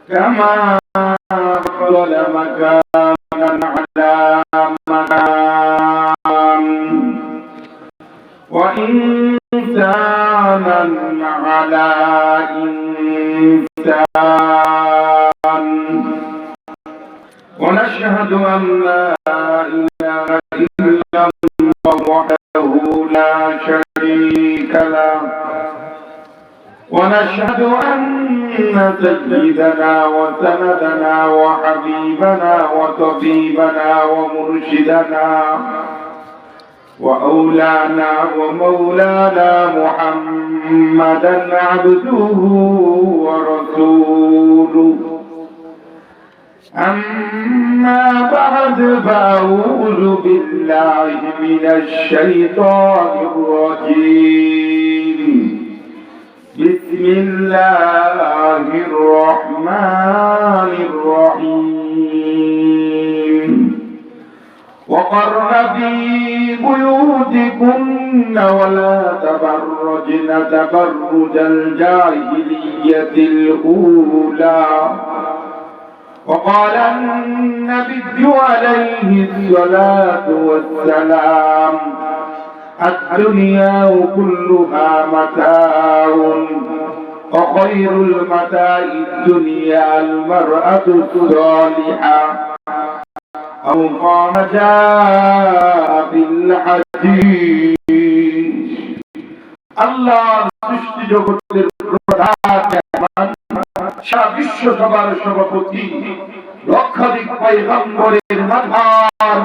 كما فضل مكانا على مكان وإنسانا على إنسان ونشهد أن لا إله إلا الله وحده لا شريك له ونشهد أن سيدنا وسندنا وحبيبنا وطبيبنا ومرشدنا وأولانا ومولانا محمدا عبده ورسوله أما بعد فأعوذ بالله من الشيطان الرجيم بسم الله الرحمن الرحيم وقرن في بيوتكن ولا تبرجن تبرج الجاهلية الأولى وقال النبي عليه الصلاة والسلام الدنيا كلها متاع وخير المتاع الدنيا المرأة الصالحة أو قام جاء بالحديث الله সৃষ্টি জগতের প্রধান সারা বিশ্ব সভার সভাপতি লক্ষাধিক পয়গম্বরের মাথার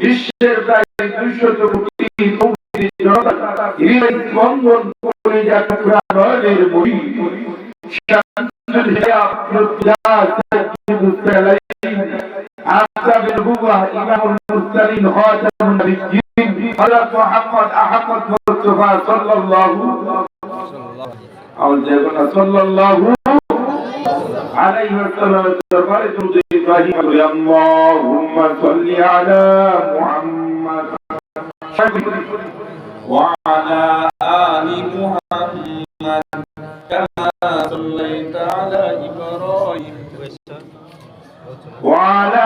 বিশ্বের প্রায় 200 কোটি জনতা হৃদয়স্পন্দন করে যাত্রা নয়নের মরি ইমামুল মুরসালিন খাতামুন নবিয়্যিন হযরত মুহাম্মদ আহমদ মুস্তাফা সাল্লাল্লাহু عليه وسلم دربارة إبراهيم اللهم صل على محمد وعلى آل محمد كما صليت على إبراهيم وعلى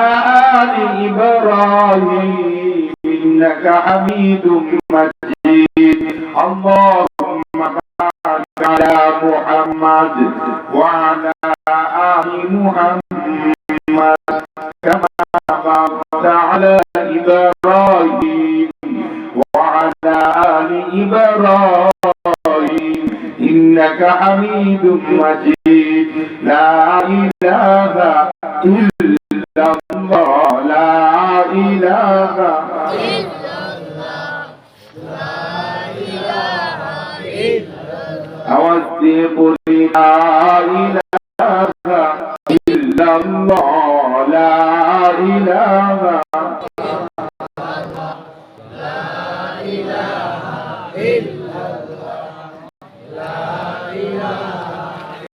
آل إبراهيم إنك حميد مجيد اللهم بارك على محمد وعلى آل محمد كما باركت على إبراهيم وعلى آل إبراهيم إنك حميد مجيد لا إله إلا الله لا إله إلا الله لا إله إلا الله أوثق لا إله إلا الله لا إله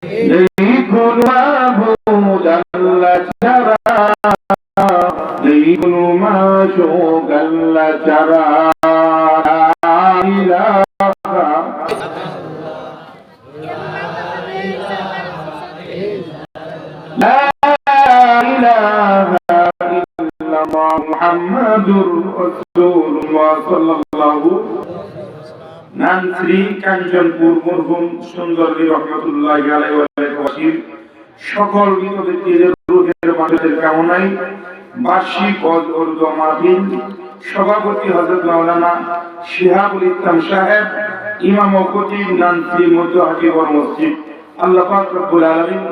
ليكن معبود لترى ليكن معشوق لترى لا إله لا إله إلا الله محمد رسول الله صلى الله নানশ্রী কাঞ্চনপুর মরহুম সুন্দরী রহমতুল্লাহ আলাইহি সকল মৃত ব্যক্তিদের রূহের মাঝের কামনায় বার্ষিক উর্দু মাহফিল সভাপতি হযরত মাওলানা শিহাবুল ইসলাম সাহেব ইমাম ও খতিব নানশ্রী মুজাহিদ মসজিদ আল্লাহ পাক রব্বুল আলামিন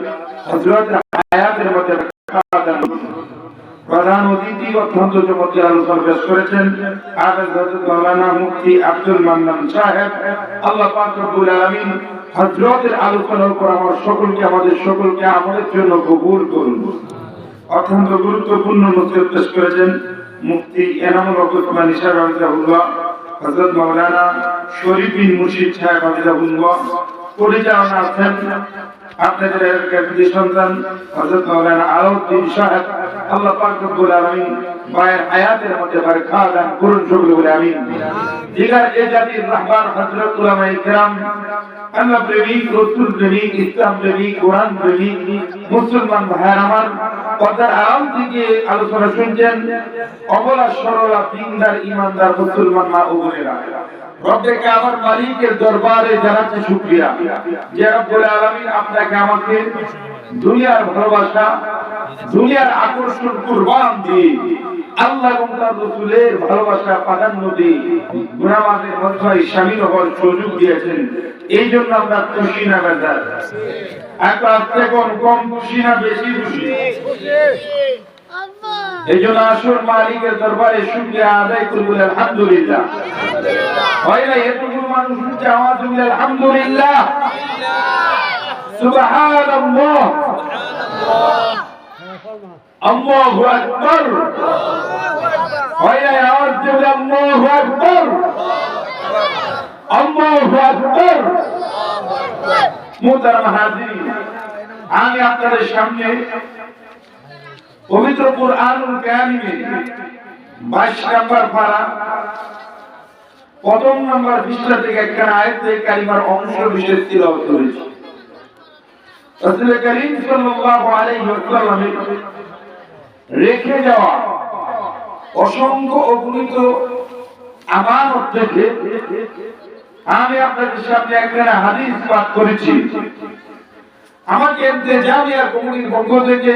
হযরত হায়াতের মধ্যে খাদান প্রধান অতিথি অত্যন্ত চমৎকার আলোচনা পেশ করেছেন হাফেজ হযরত মাওলানা মুফতি আব্দুল মান্নান সাহেব আল্লাহ পাক রব্বুল আলামিন হযরতের আলোচনার উপর আমাদের সকলকে আমাদের জন্য কবুল করুন। অত্যন্ত গুরুত্বপূর্ণ নসিহত পেশ করেছেন মুফতি এনামুল হক ওসমানী সাহেব রাহিমাহুল্লাহ হযরত মাওলানা শরীফ বিন মুর্শিদ সাহেব হাফিজাহুল্লাহ পরিচালনা আছেন আপনাদের কাছে সন্তান হযরত মাওলানা আলাউদ্দিন সাহেব আল্লাহ পাক রব্বুল আলামিন ভাইয়ের হায়াতের মধ্যে বারাকা দান করুন সকলে বলে আমিন। দিগার এই জাতির রাহবার হযরত উলামায়ে কেরাম আল্লাহ প্রেমিক রাসূল প্রেমিক ইসলাম প্রেমিক কোরআন প্রেমিক মুসলমান ভাইয়ের আমার পর্দার আড়াল থেকে আলোচনা শুনছেন অবলা সরলা দিনদার ইমানদার মুসলমান মা ও বোনেরা, রব্বে কাবার মালিকের দরবারে জানাচ্ছি শুকরিয়া যে রব্বুল আলামিন আপনাকে আমাকে দুনিয়ার ভালোবাসা দুনিয়ার আকর্ষণ কুরবান দিয়ে আল্লাহ এবং তার রাসূলের ভালোবাসা প্রাধান্য দিয়ে গুনাহের মধ্যে শামিল হওয়ার সুযোগ দিয়েছেন। এই জন্য আমরা খুশি না বেজার? একবার কোন কম খুশি না বেশি খুশি? এই জন্য আসল মালিকের দরবারে শুকরিয়া আদায় করব আলহামদুলিল্লাহ। হয় না এতগুলো মানুষ উঠছে আওয়াজ দিলে আলহামদুলিল্লাহ, সুবহানাল্লাহ, আল্লাহু আকবার। হয় না আওয়াজ দিলে আল্লাহু আকবার, আল্লাহু আকবার। মুহতারাম হাজিরিন, আমি আপনাদের সামনে পবিত্র কুরআনুল কারীমের 22 নম্বর পারা প্রথম নম্বর পৃষ্ঠা থেকে একটা আয়াতে কারিমার অংশ বিশেষ তিলাওয়াত করেছি। রাসূল করিম সাল্লাল্লাহু আলাইহি ওয়াসাল্লামের রেখে যাওয়া অসংখ্য অগণিত আমানত থেকে আমি আপনাদের সামনে একটা হাদিস পাঠ করেছি। আমাকে জামিয়া কমিটির পক্ষ থেকে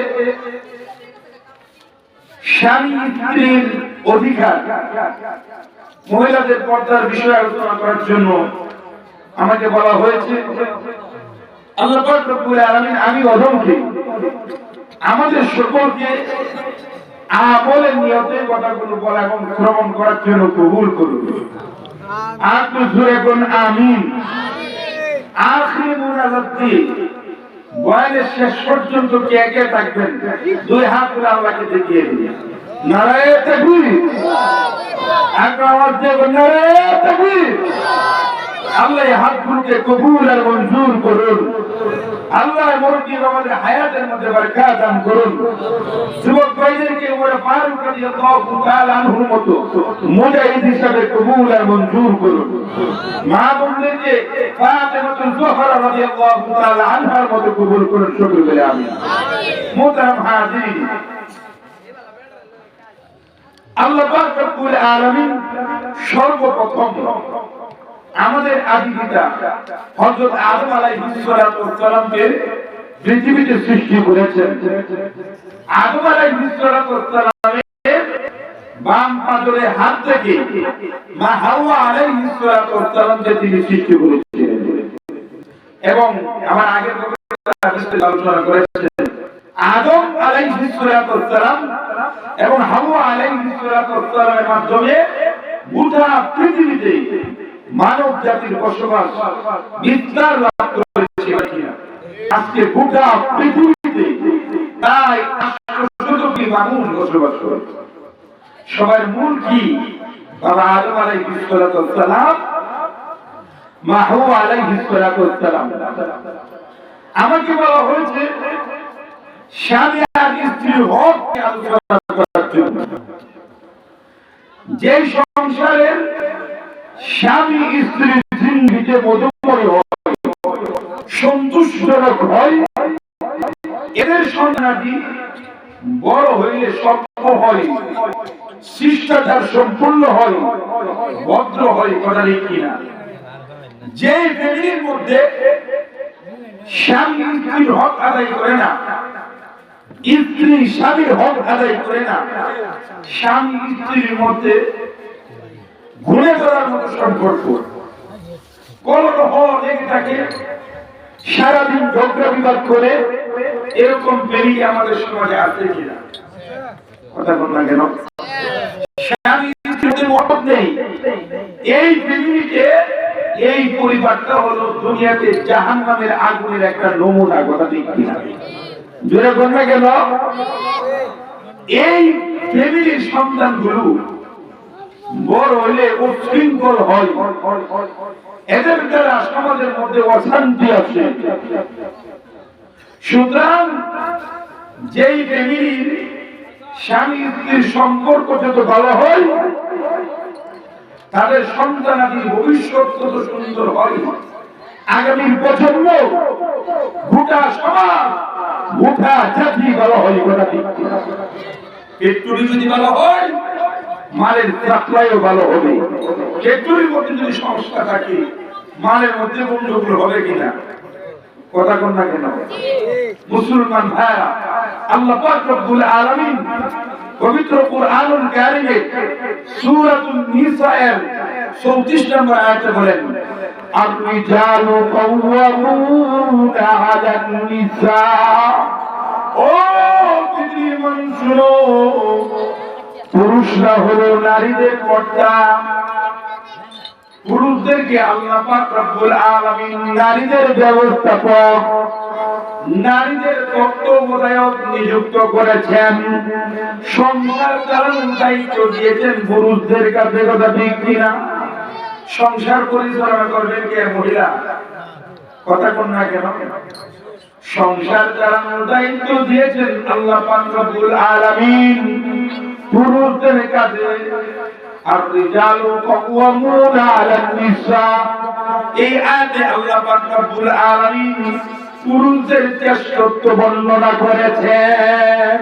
স্বামী স্ত্রীর অধিকার মহিলাদের পর্দার বিষয়ে আলোচনা করার জন্য আমাকে বলা হয়েছে। আল্লাহ পাক রব্বুল আলামিন আমি অধমকে আমাদের সকলকে আমলের নিয়তে কথাগুলো বলা এবং শ্রবণ করার জন্য কবুল করুন। আর তো জোরে কোন আমিন। আখির মুনাজাতি বয়ানের শেষ পর্যন্ত কে কে থাকবেন দুই হাত তুলে আল্লাহকে দেখিয়ে দিন। নারায়ে তাকবীর, আওয়াজ দিয়ে নারায়ে তাকবীর। আল্লাহ এই হাতগুলোকে কবুল আর মঞ্জুর করুন। আল্লাহ মরজিদ আমাদের হায়াতের মধ্যে বরকত দান করুন। যুবক ভাইদেরকে ওমর ফারুক রাদিয়াল্লাহু তাআলা আনহুর মতো মুজাহিদ হিসেবে কবুল আর মঞ্জুর করুন। মা বোনদেরকে ফাতেমাতুল জোহরা রাদিয়াল্লাহু তাআলা আনহার মতো কবুল করুন। সকলে বলে আমিন। মুহতারাম হাজিরিন, আল্লাহ পাক রব্বুল আলামিন সর্বপ্রথম আমাদের আদি পিতা হযরত আদম আলাইহিস সালামকে পৃথিবীতে সৃষ্টি করেছেন। আদম আলাইহিস সালামের বাম পাজরে হাত থেকে মা হাওয়া আলাইহিস সালামকে তিনি সৃষ্টি করেছিলেন। এবং আমার আগের হাদিসে আলোচনা করেছেন আদম আলাইহিস সালাম এবং হাওয়া আলাইহিস সালামের মাধ্যমে গোটা পৃথিবীতে মানব জাতির বসবাস বিস্তার লাভ করেছে। আজকে গোটা পৃথিবীতে তাই 800 কোটি মানুষ বসবাস করে। সবার মূল কি? বাবা আদম আলাইহিস সালাম, মা হাওয়া আলাইহিস সালাম। আমাকে বলা হয়েছে স্বামী আর স্ত্রীর হক আলোচনা করার জন্য। যে সংসারের স্বামী স্ত্রীর জিন্দেগিতে মধুময় হয়, সন্তুষ্টজনক হয়, এদের সন্তানাদি বড় হইলে সভ্য হয়, শিষ্টাচার সম্পূর্ণ হয়, ভদ্র হয়, কথা ঠিক কিনা? যে ফ্যামিলির মধ্যে স্বামী স্ত্রীর হক আদায় করে না, স্ত্রী স্বামীর হক আদায় করে না, স্বামী স্ত্রীর মধ্যে ঘুরে বেড়ার মতো সম্পর্ক, কলহ লেগে থাকে, সারাদিন ঝগড়া বিবাদ করে, এরকম ফ্যামিলি আমাদের সমাজে আছে কিনা? কথা বল না কেন? স্বামী স্ত্রীর মত নেই। এই ফ্যামিলিতে এই পরিবারটা হলো দুনিয়াতে জাহান্নামের আগুনের একটা নমুনা। কথা ঠিক কিনা? জোরে বল না কেন? এই ফ্যামিলির সন্তানগুলো বড় হলে উচ্ছৃঙ্খল হয়, এদের দ্বারা সমাজের মধ্যে অশান্তি আছে। সুতরাং যেই ফ্যামিলির স্বামী স্ত্রীর সম্পর্ক যত ভালো হয়, তাদের সন্তানাদির ভবিষ্যৎ তত সুন্দর হয়। আগামী প্রজন্ম, গোটা সমাজ, গোটা জাতি ভালো হয়। পেট্রোলি যদি ভালো হয়, মালের সাপ্লাইও ভালো হবে। পেট্রোলের মধ্যে যদি সমস্যা থাকে, মালের মধ্যে গন্ডগোল হবে কিনা? কথা কোন না কেন? মুসলমান ভাইরা, আল্লাহ পাক রব্বুল আলামিন পবিত্র কুরআনুল কারীমে সূরাতুন নিসা এর 34 নম্বর আয়াতে বলেন, আর-রিজালু কাওয়ামুনা আলান নিসা। ও পৃথিবীর মানুষ শুনো, পুরুষরা হলো নারীদের কর্তা। পুরুষদেরকে আল্লাহ পাক রব্বুল আলামিন নারীদের ব্যবস্থাপক, নারীদের তত্ত্বাবধায়ক নিযুক্ত করেছেন। সংসার চালানোর দায়িত্ব দিয়েছেন পুরুষদের কাছে। কথা ঠিক কিনা? সংসার পরিচালনা করবেন কে? মহিলা। কথা কোন না কেন? সংসার চালানোর দায়িত্ব দিয়েছেন আল্লাহ পাক রব্বুল আলামিন পুরুষদের কাছে। আর-রিজালু কাওয়ামুনা আলান নিসা, এই আয়াতে আল্লাহ পাক রব্বুল আলামিন পুরুষদের শ্রেষ্ঠত্ব বর্ণনা করেছেন।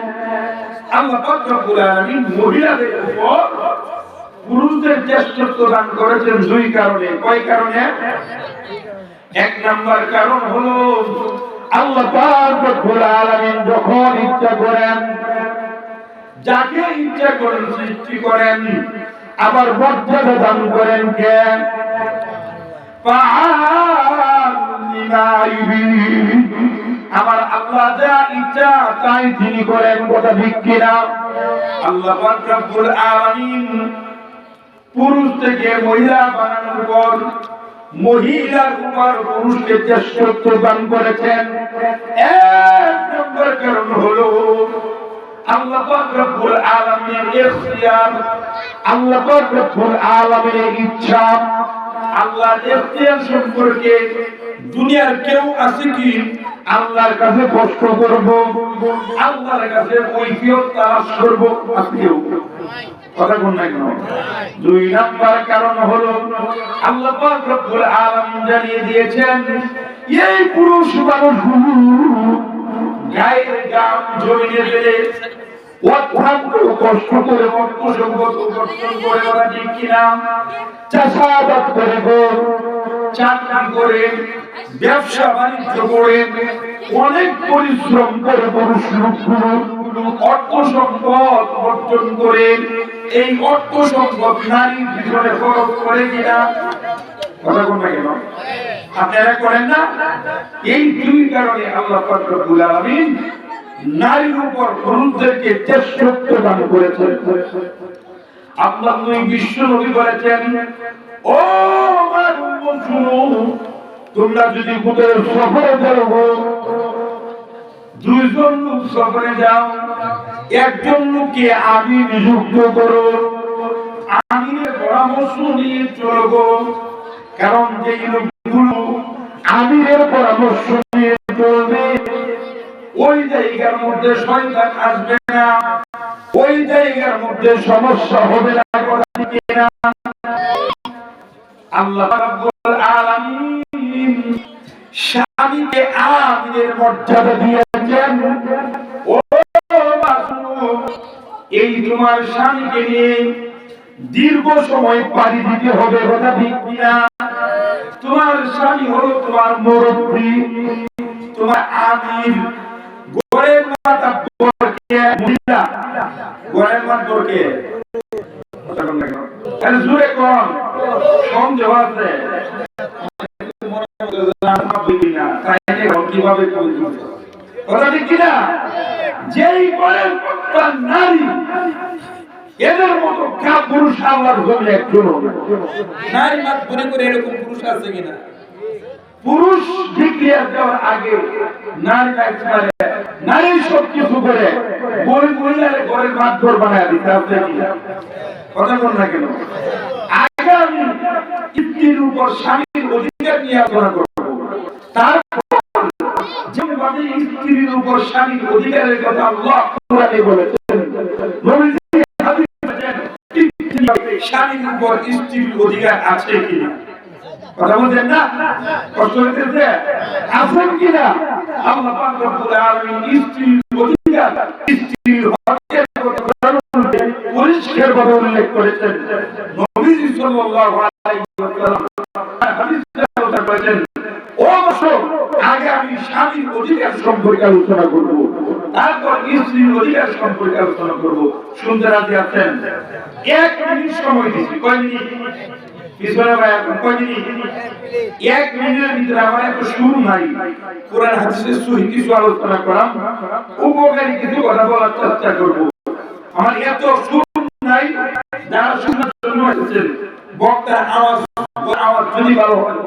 আল্লাহ পাক রব্বুল আলামিন মহিলাদের উপর পুরুষদের শ্রেষ্ঠত্ব দান করেছেন দুই কারণে। কয় কারণে? এক নাম্বার কারণ হলো আল্লাহ পাক রব্বুল আলামিন যখন ইচ্ছা করেন, যাকে ইচ্ছা করেন সৃষ্টি করেন, আবার মর্যাদা দান করেন কে? আমার আল্লাহ যা ইচ্ছা তাই তিনি করেন। কথা ঠিক কিনা? আল্লাহ পাক রব্বুল আলামিন পুরুষ থেকে মহিলা বানানোর পর মহিলার উপর পুরুষকে শ্রেষ্ঠত্ব দান করেছেন। এক নম্বর কারণ হলো আল্লাহ পাক রব্বুল আলামিনের ইখতিয়ার, আল্লাহ পাক রব্বুল আলামিনের ইচ্ছা। আল্লাহর ইখতিয়ার সম্পর্কে দুনিয়ার কেউ আছে কি আল্লাহর কাছে প্রশ্ন করব, আল্লাহর কাছে কৈফিয়ত তালাশ করব? আপনিও কথা কোন না কেন? দুই নাম্বার কারণ হলো আল্লাহ পাক রব্বুল আলামিন জানিয়ে দিয়েছেন এই পুরুষ মানুষগুলো গায়ের গাম জমিনে ফেলে অত্যন্ত কষ্ট করে অর্থ সম্পদ উপার্জন করে, ওরা ঠিক কিনা? চাষাবাদ করে, চাকরি করে, ব্যবসা বাণিজ্য করে, অনেক পরিশ্রম করে পুরুষ লোকগুলো অর্থ সম্পদ অর্জন করে এই অর্থ সম্পদ নারীর পিছনে খরচ করে কিনা? কথা কোন না কেন? আপনারা করেন না? এই দুই কারণে আল্লাহ পাক রব্বুল আলামিন নারীর উপর পুরুষদেরকে শ্রেষ্ঠত্ব দান করেছেন। আপনার নবী বিশ্ব নবী বলেছেন, ও আমার উম্মত শুনো, তোমরা যদি কোথাও সফরে যাও, দুইজন লোক সফরে যাও, একজন লোককে আমি নিযুক্ত করো, আমিনের পরামর্শ নিয়ে চলবো। কারণ যেই লোকগুলো আমিরের পরামর্শ নিয়ে চলবে ওই জায়গার মধ্যে শয়তান আসবে না, ওই জায়গার মধ্যে সমস্যা হবে না। আল্লাহ রাব্বুল আলামিন স্বামীকে আমিরের মর্যাদা দিয়েছেন। ও মাসুম, এই তোমার স্বামীকে নিয়ে দীর্ঘ সময় পাড়ি দিতে হবে। কথা ঠিক কিনা? তোমার স্বামী হলো তোমার মুরব্বী, তোমার আমির। গোরের মাথা বরকে মহিলা, গোরের মাথা বরকে জোরে কোন সন্দেহ আছে? কিভাবে কথা ঠিক কিনা? যেই গোরের নারী, এদের মতো পুরুষ আল্লাহর জমিনে একজন নারী মাত মনে করে এরকম পুরুষ আছে কিনা? পুরুষ ডিক্লেয়ার দেওয়ার আগে নারী নারী সব কিছু করে গরিব মহিলারে ঘরের মাঠঘর বানায় দিতে হবে কথা বল না কেন? আগে আমি স্ত্রীর উপর স্বামীর অধিকার নিয়ে আলোচনা করব, তারপর যেভাবে স্ত্রীর উপর স্বামীর অধিকারের কথা আল্লাহ কোরআনে বলেছেন, নবীজি হাদিসে বলেছেন স্বামীর উপর স্ত্রীর অধিকার আছে কিনা। কথা বলছেন না? কষ্ট হইতেছে? আছেন কিনা? আল্লাহ পাক রব্বুল আলামিন স্ত্রীর অধিকার, স্ত্রীর হকের কথা পরিষ্কার ভাবে উল্লেখ করেছেন। নবীজি সাল্লাল্লাহু আলাইহি ওয়াসাল্লাম হাদিসে বলেছেন, ও দর্শক, আগে আমি স্বামীর অধিকার সম্পর্কে আলোচনা করব, তারপর স্ত্রীর অধিকার সম্পর্কে আলোচনা করব। শুনতে রাজি আছেন? 1 মিনিট সময় দিচ্ছি। কয় মিনিট? পিছনে ভাই কয় মিনিট? 1 মিনিটের ভিতরে আমার এত শুরু নাই, কোরআন হাদিসের সহি কিছু আলোচনা করাম, উপকারী কিছু কথা বলার চেষ্টা করব। আমার এত শুরু নাই, যারা শোনার জন্য এসেছেন বক্তার আওয়াজ যদি ভালো হয়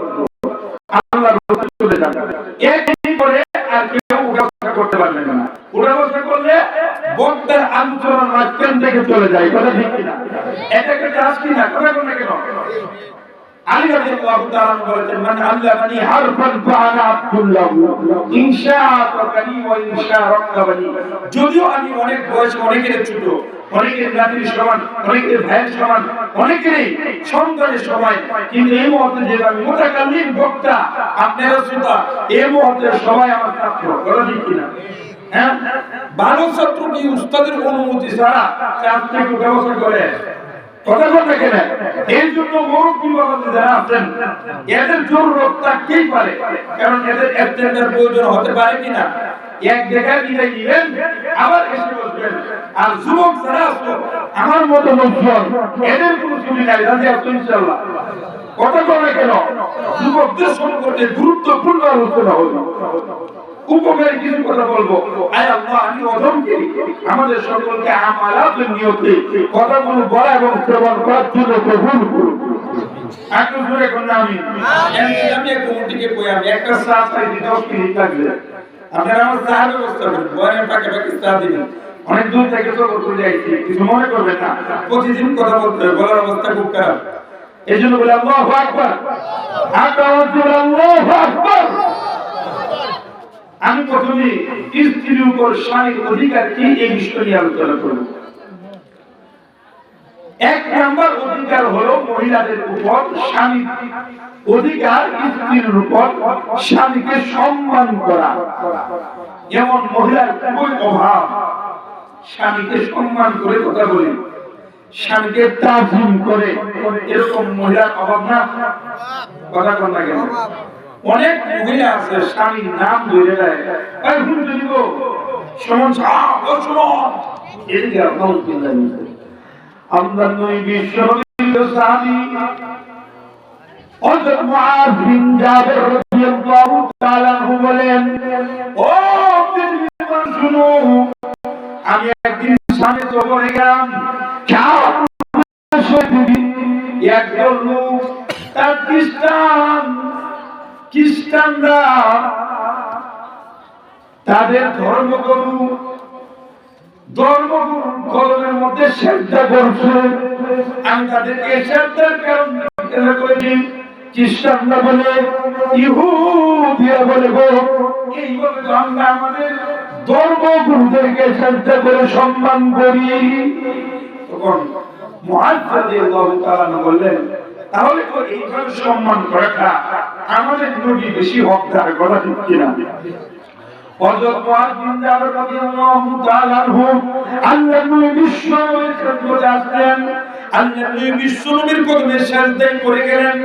আল্লাহর রাসূল চলে যাবে। 1 মিনিট পরে আর কেউ উঠাবসা করতে পারবে না। উঠাবসা করলে বক্তার আলোচনার মাঝখান থেকে চলে যায়। কথা ঠিক কিনা? এটাকে কাজ কিনা? কথা বল না কেন? আলী রাদিয়াল্লাহু তাআলা বলেছেন, মান আল্লামানি হারফান ফাআনা আব্দুল্লাহ ইনশাআ তাকানি ওয়া ইনশাআ রাক্কাবানি। যদিও আমি অনেক বয়স, অনেকের ছোট, অনেকের নাতির সমান, অনেকের ভাইয়ের সমান, অনেকেরই সন্তানের সমান, কিন্তু এই মুহূর্তে যে আমি মুতাকাল্লিম বক্তা, আপনারা শ্রোতা, এই মুহূর্তে সবাই আমার ছাত্র। কথা ঠিক কিনা? হ্যাঁ, ভালো ছাত্র কি উস্তাদের অনুমতি ছাড়া ক্লাস থেকে উঠাবসা করে? কথা বলতে কেন? এর জন্য মুরব্বী বাবা যারা আছেন এদের জরুরত থাকতেই পারে, কারণ এদের অ্যাটেন্ডার প্রয়োজন হতে পারে কিনা। এক জায়গায় বিদায় দিবেন, আবার এসে বসবেন। আর যুবক যারা আছে আমার মতো লোকজন, এদের কোনো ছুটি নাই, রাজি আছো ইনশাআল্লাহ? কথা বলে কেন? যুবকদের সম্পর্কে গুরুত্বপূর্ণ আলোচনা হলো, উপকারী কিছু কথা বলবো। আয় আল্লাহ, আমি অধমকে আমাদের সকলকে আমালাতের নিয়তে কথাগুলো বলা এবং শ্রবণ করার জন্য কবুল করুন। একটু জোরে করুন আমিন। আমি এক কমিটিকে কইলাম একটা সাথ চাইতে 10 মিনিট লাগবে, আপনারা আমার চা ব্যবস্থা করুন, বয়ানের পাকে পাকে চা দিবেন। অনেক দূর থেকে তো চলে যাইছি, কিছু মনে করবেন না, প্রতিদিন কথা বলতে হবে, বলার অবস্থা খুব খারাপ। এই জন্য বলে আল্লাহু আকবার, আল্লাহু আকবার। আমি প্রথমে স্ত্রীর উপর স্বামীর অধিকার কি এই বিষয় নিয়ে আলোচনা করব। 1 নাম্বার অধিকার হলো মহিলাদের উপর স্বামীর অধিকার, স্ত্রীর উপর স্বামীকে সম্মান করা। যেমন মহিলার খুবই অভাব, স্বামীকে সম্মান করে কথা বলে, স্বামীকে তাজিম করে, এরকম মহিলার অভাব না? কথা কোন না কেন? অনেক মহিলা আছে স্বামীর নাম ধরে দেয়, এই হুজুর গো সমান সাহেব ও সমান, এদিকে আপনার বিল্লাহ আমরা নই বিশ্বনবীর সাহাবী হযরত মুআয বিন জাবের রাদিয়াল্লাহু তাআলা আনহু বলেন, ও পৃথিবীর শুনো, আমি একদিন সামনে চলে গেলাম, একজন লোক তার খ্রিস্টানরা তাদের ধর্মগুরু কলমের মধ্যে শ্রদ্ধা করছে। আমি তাদেরকে শ্রদ্ধার কারণ করে দিই। খ্রিস্টানরা বলে, ইহুদিরা বলে, গো এইভাবে তো আমরা আমাদের ধর্মগুরুদেরকে শ্রদ্ধা করে সম্মান করি। তখন মুআয রাদিয়াল্লাহু তাআলা বললেন, তাহলে তো এইভাবে সম্মান করাটা আমাদের নবী বেশি হকদার। কথা ঠিক কিনা? হযরত মুআয বিন জাবের রাদিয়াল্লাহু তাআলা আনহু আল্লাহর নবী বিশ্বনবীর খেদমতে আসলেন, আল্লাহর নবী বিশ্বনবীর কদমে সিজদা করে গেলেন।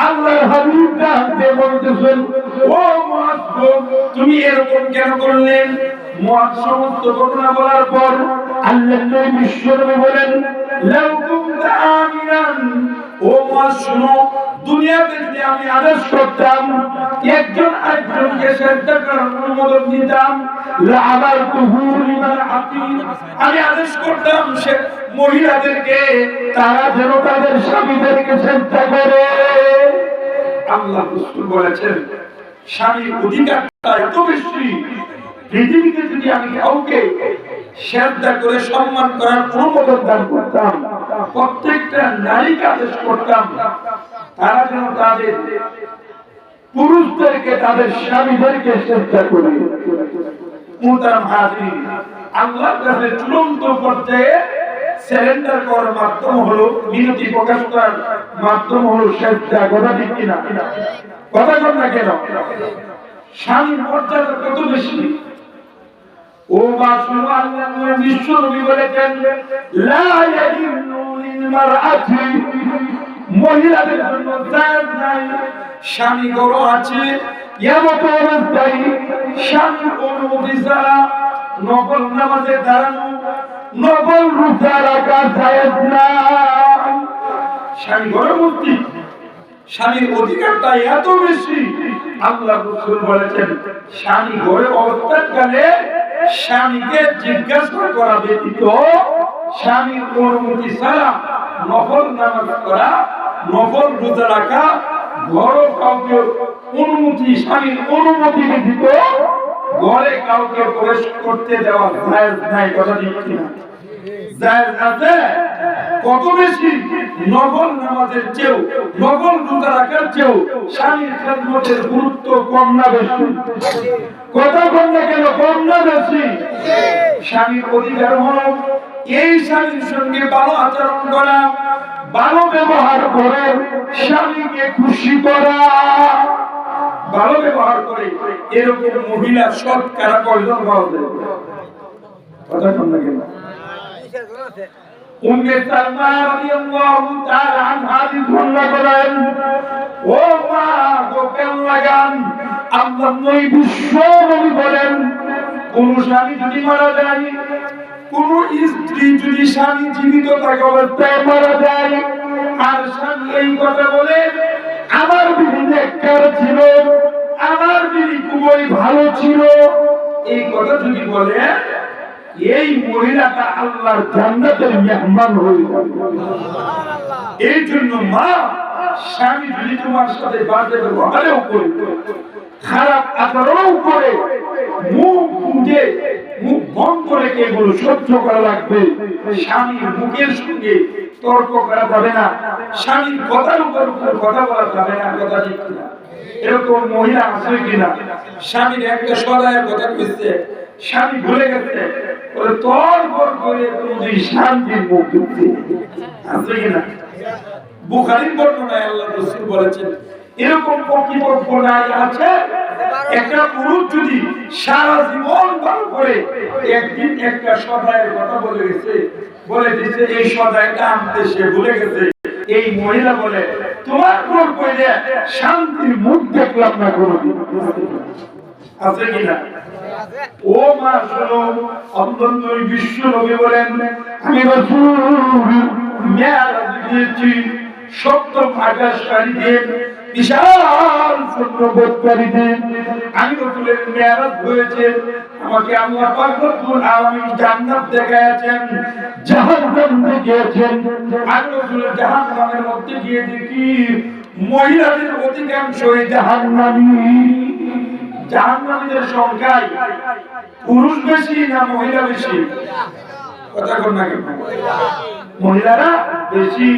আল্লাহর হাবিব ডাকতে বলতেছেন, ও মুআয, তুমি এরকম কেন করলেন? মুআয সমস্ত ঘটনা বলার পর আল্লাহর নবী বিশ্বনবী বলেন, লাউ কুনতা আমিনান, ও মুআয শুনো, দুনিয়াতে যদি আমি আদেশ করতাম একজন আরেকজনকে শ্রদ্ধা করার অনুমোদন দিতাম, লা'আমারতুহু লিমান আতিক, আমি আদেশ করতাম সে মহিলাদেরকে তারা যেন তাদের স্বামীদেরকে শ্রদ্ধা করে। আল্লাহ রাসূল বলেছেন, স্বামীর অধিকারটা এত বেশি, পৃথিবীতে যদি আমি কাউকে শ্রদ্ধা করে সম্মান করার অনুমোদন দান করতাম। প্রত্যেকটা নারীকে আদেশ করতাম তারা যেন তাদের পুরুষদেরকে তাদের স্বামীদেরকে শ্রদ্ধা করে। মুহতারাম হাজিরিন, আল্লাহর কাছে চূড়ান্ত পর্যায়ে সারেন্ডার করার মাধ্যম হলো, মিনতি প্রকাশ করার মাধ্যম হলো শ্রদ্ধা। কথা ঠিক কিনা? কথা কন না কেন? স্বামীর মর্যাদা কত বেশি! ও মা শুনো, আল্লাহর বিশ্ব নবী বলেছেন, লা ইয়াহিল্লু লিল মারআতি, মহিলাদের জন্য জায়েজ নাই স্বামী গরু আছে এমত অবস্থায় স্বামীর অনুমতি ছাড়া নফল নামাজে দাঁড়ানো, নফল রোজা রাখা জায়েজ নাই। স্বামী গর্ভবতী, স্বামীর অধিকারটা এত বেশি, আল্লাহ রাসূল বলেছেন স্বামী ঘরে অবস্থাকালে স্বামীকে জিজ্ঞাসা করা ব্যতীত স্বামীর অনুমতি ছাড়া নফল নামাজ পড়া, নফল রোজা রাখা, ঘর কাউকে অনুমতি, স্বামীর অনুমতি ব্যতীত ঘরে কাউকে প্রবেশ করতে দেওয়া জায়েজ নাই। কথা ঠিক কিনা? জায়েজ আছে। কত বেশি! নফল নামাজের চেয়েও, নফল রোজা রাখার চেয়েও স্বামীর খেদমতের গুরুত্ব কম না বেশি? কথা কম না কেন? কম না বেশি? স্বামীর অধিকার হলো এই স্বামীর সঙ্গে ভালো আচরণ করা, ভালো ব্যবহার করে স্বামীকে খুশি করা। ভালো ব্যবহার করে এরকম মহিলা শতকরা কয়জন পাওয়া যায়? কথা কম না কেন? উম্মে সালমা রাদিয়াল্লাহু তাআলা আনহা বর্ণনা করেন, ও মা গো কেন লাগান, আল্লাহর নবী বিশ্ব নবী বলেন, কোন স্বামী যদি মারা যায়, কোন স্ত্রী যদি স্বামী জীবিত থাকা অবস্থায় মারা যায়, আর স্বামী এই কথা বলে আমার বিবি নেককার ছিল, আমার বিবি খুবই ভালো ছিল, এই কথা যদি বলে, এই মহিলাটা আল্লাহর জান্নাতের মেহমান হয়ে যাবে। এই জন্য মা, স্বামী যদি তোমার সাথে বাজে ব্যবহারও করে, খারাপ আচরণও করে, মুখ মুখে মুখ বন্ধ রেখে এগুলো সহ্য করা লাগবে। স্বামীর মুখের সঙ্গে তর্ক করা যাবে না, স্বামীর কথার উপর কথা বলা যাবে না। কথা ঠিক কিনা? এরকম মহিলা আছে কিনা? স্বামীর একটা সদায়ের কথা কইছে, স্বামী ভুলে গেছে, তোর ঘর করে তুমি শান্তির মুখ দিচ্ছে, আছে কিনা? বুখারীর বর্ণনায় আল্লাহ রাসূল বলেছেন, এরকম প্রতিপক্ষ নারী আছে, একটা পুরুষ যদি সারা জীবন ভালো করে একদিন একটা সদায়ের কথা বলে গেছে, বলে দিচ্ছে এই সদায়টা আনতে সে ভুলে গেছে, এই মহিলা বলে তোমার ঘর করে শান্তির মুখ দেখলাম না কোনোদিন। আছে কিনা? ও মা শোনো, অন্তত বিশ্ব নবী বলেন, আমি রাসূল মেরাজ দিয়েছি সপ্তম আকাশকারীতে, বিশাল সৈন্যবৎকারীতে, আমি রাসূলের মেরাজ হয়েছে, আমাকে আল্লাহ পাক রব্বুল আলামিন জান্নাত দেখাচ্ছেন, জাহান্নাম দেখিয়েছেন। আমি রাসূলের জাহান্নামের মধ্যে গিয়ে দেখি মহিলাদের অধিকাংশই জাহান্নামী। জাহান্নামীদের সংখ্যায় পুরুষ বেশি না মহিলা বেশি? কথা কন না কেন? মহিলারা বেশি।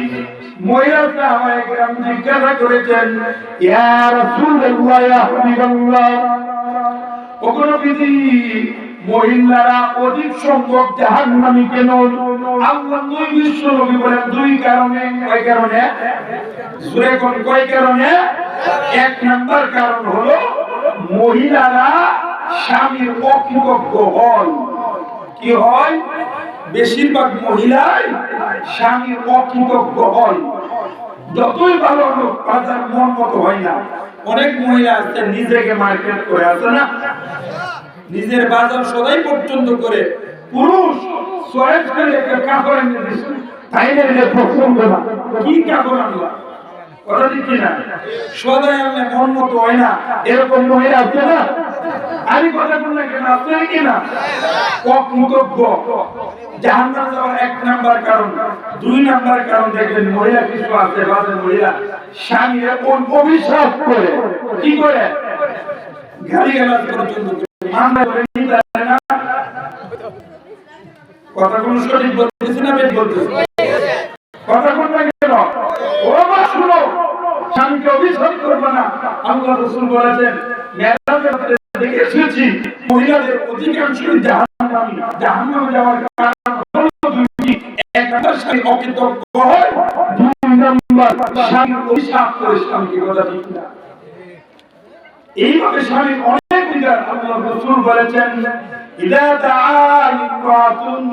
মহিলারা আমায় গ্রাম জিজ্ঞাসা করেছেন, ইয়া রাসূলুল্লাহ, ইয়া হাবিবাল্লাহ, ওগো নবীজি, মহিলারা অধিক সংখ্যক জাহান্নামী কেন? আল্লাহ নবী বিশ্ব নবী বলেন দুই কারণে। কয় কারণে? সূরা কোন কয় কারণে? এক নাম্বার কারণ হলো মহিলারা স্বামীর অকৃতজ্ঞ হয়। কি হয়? বেশিরভাগ মহিলাই স্বামীর অকৃতজ্ঞ হয়। যতই ভালো লোক তাদের মন মতো হয় না। অনেক মহিলা আছে নিজেকে মার্কেট করে, আছে না? নিজের বাজার সদাই পর্যন্ত করে, পুরুষ চয়েস করে একটা কাপড় এনে দিচ্ছে, তাই না? এটা পছন্দ না, কি কাপড় আনলা? কথা দিচ্ছি না, সদাই আনলে মন মতো হয় না, এরকম মহিলা আছে না? আমি কথা বললে কেন? আছে কিনা? অকৃতজ্ঞ। জাহান্নামে যাওয়ার এক নাম্বার কারণ। দুই নাম্বার কারণ দেখবেন মহিলা কিছু আছে, বাজার মহিলা স্বামীর কোন অভিশাপ করে, কি করে? গালি গালাজ পর্যন্ত করে, মামলা করে নিতে পারে না, সঠিক বলতেছি না বেশ বলতেছি কথা কোন না কেন ও মা শুনো স্বামীকে অভিশাপ করবে না আল্লাহ রাসূল বলেছেন মেরাজে দেখে এসেছি মহিলাদের অধিকাংশই জাহান্নামে যাওয়ার কারণ হলো দুটি এক নাম্বার স্বামী অকৃতজ্ঞ হয় দুই নাম্বার স্বামী অভিশাপ করে স্বামীকে কথা ঠিক না এইভাবে স্বামী অনেক বিদার আল্লাহ রাসূল বলেছেন ইদা দাআ ইমরাতুন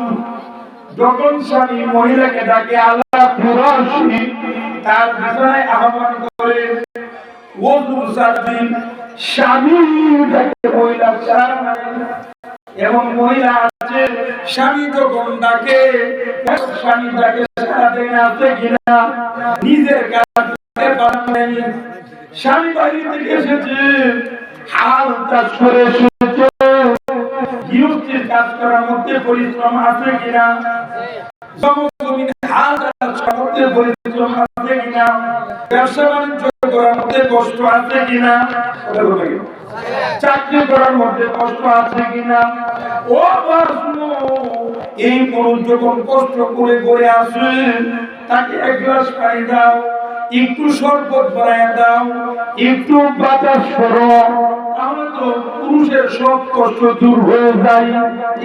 যখন স্বামী মহিলাকে ডাকে আলা ফিরাশি তার বিছানায় আহ্বান করে ওযু সাদিন স্বামী ডাকে মহিলা সাড়া দেয় এবং মহিলা আছে স্বামী যখন ডাকে স্বামী ডাকে সাড়া দেয় না আছে কিনা নিজের কাজ বানায় স্বামী বাড়ি থেকে এসেছে হাল কাজ করে এসেছে গৃহস্থের কাজ করার মধ্যে পরিশ্রম আছে কিনা জমিন হাল কাজ করার মধ্যে পরিশ্রম আছে কিনা ব্যবসা বাণিজ্য করার মধ্যে কষ্ট আছে কিনা চাকরি করার মধ্যে কষ্ট আছে কিনা ও শুনো এই পুরুষ যখন কষ্ট করে করে আসে তাকে এক গ্লাস পানি দাও একটু শরবত বানায় দাও একটু বাতাস করো তাহলে তো পুরুষের সব কষ্ট দূর হয়ে যায়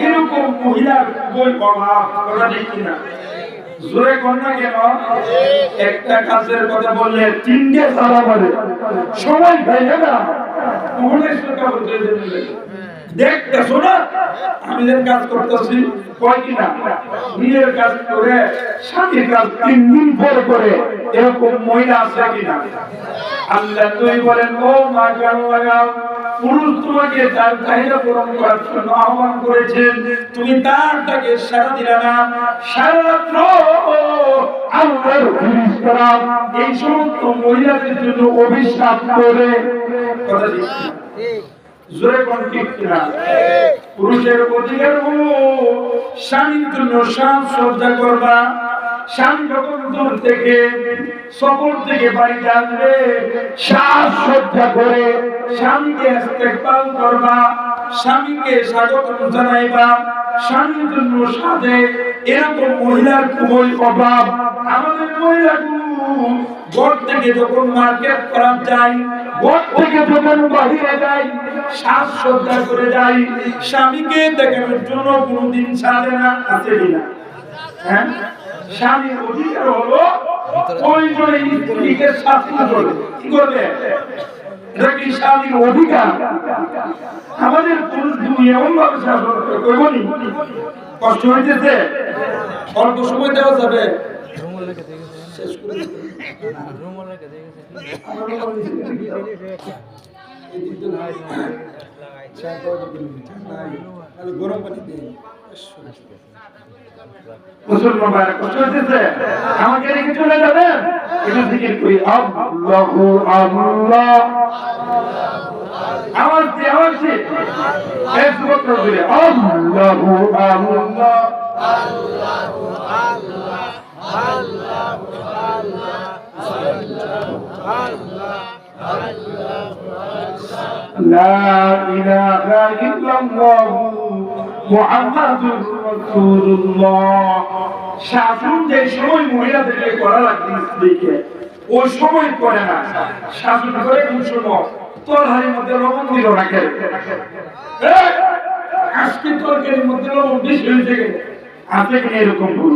এরকম মহিলার বই অভাব করা যায় কিনা জোরে কন্যা কেন একটা কাজের কথা বললে তিনটে সারা বলে সময় পাই না মনে সরকার বলতে দেখতেছো না আমি যে কাজ করতেছি কয় কিনা নিজের কাজ করে স্বামীর কাজ 3 দিন পর করে এরকম মহিলা আছে কিনা আল্লাহ তুই বলেন ও মা গান লাগাও পুরুষ তোমাকে তার চাহিদা পূরণ করার জন্য আহ্বান করেছেন তুমি তার ডাকে সাড়া দিলে না সারা রাত্র আল্লাহর ফেরেশতারা এই সমস্ত মহিলাদের জন্য অভিশাপ করে কথা দিচ্ছি জোরে কোন ঠিক কিনা পুরুষের অধিকার হলো স্বামীর জন্য সাজসজ্জা করবা স্বামী যখন দূর থেকে সফর থেকে বাড়িতে আসবে সাজসজ্জা করে স্বামীকে ইস্তেকবাল করবা স্বামীকে স্বাগত জানাইবা স্বামীর জন্য সাজে এরকম মহিলার খুবই অভাব আমাদের মহিলাগুলো ঘর থেকে যখন মার্কেট করা যায় ঘর থেকে যখন বাহিরে যায় সাজসজ্জা করে যায় স্বামীকে দেখানোর জন্য কোনোদিন সাজে না আছে কিনা হ্যাঁ স্বামীর অধিকার হলো প্রয়োজনে স্ত্রীকে শাসন করবে কি করবে এটা কি স্বামীর অধিকার আমাদের পুরুষগুলো এমন ভাবে শাসন করবে কষ্ট হইতেছে অল্প সময় দেওয়া যাবে শেষ করে গরম পানি দিয়ে মুসলমান কষ্ট হইতেছে আমাকে রেখে চলে যাবেন একটু জিকির করি আল্লাহু আল্লাহ আওয়াজ দিয়ে এক বছর ধরে আল্লাহু আল্লাহ আল্লাহু আল্লাহ আল্লাহু আল্লাহ লা ইলাহা ইল্লাল্লাহ মুহাম্মাদুর রাসূলুল্লাহ শাসন যে সময় মহিলাদেরকে করা লাগবে স্ত্রীকে ওই সময় করে না শাসন করে কোন সময় তরকারির মধ্যে লবণ দিল না কেন আজকে তরকারির মধ্যে লবণ বেশি হয়েছে আছে কিনা এরকম ভুল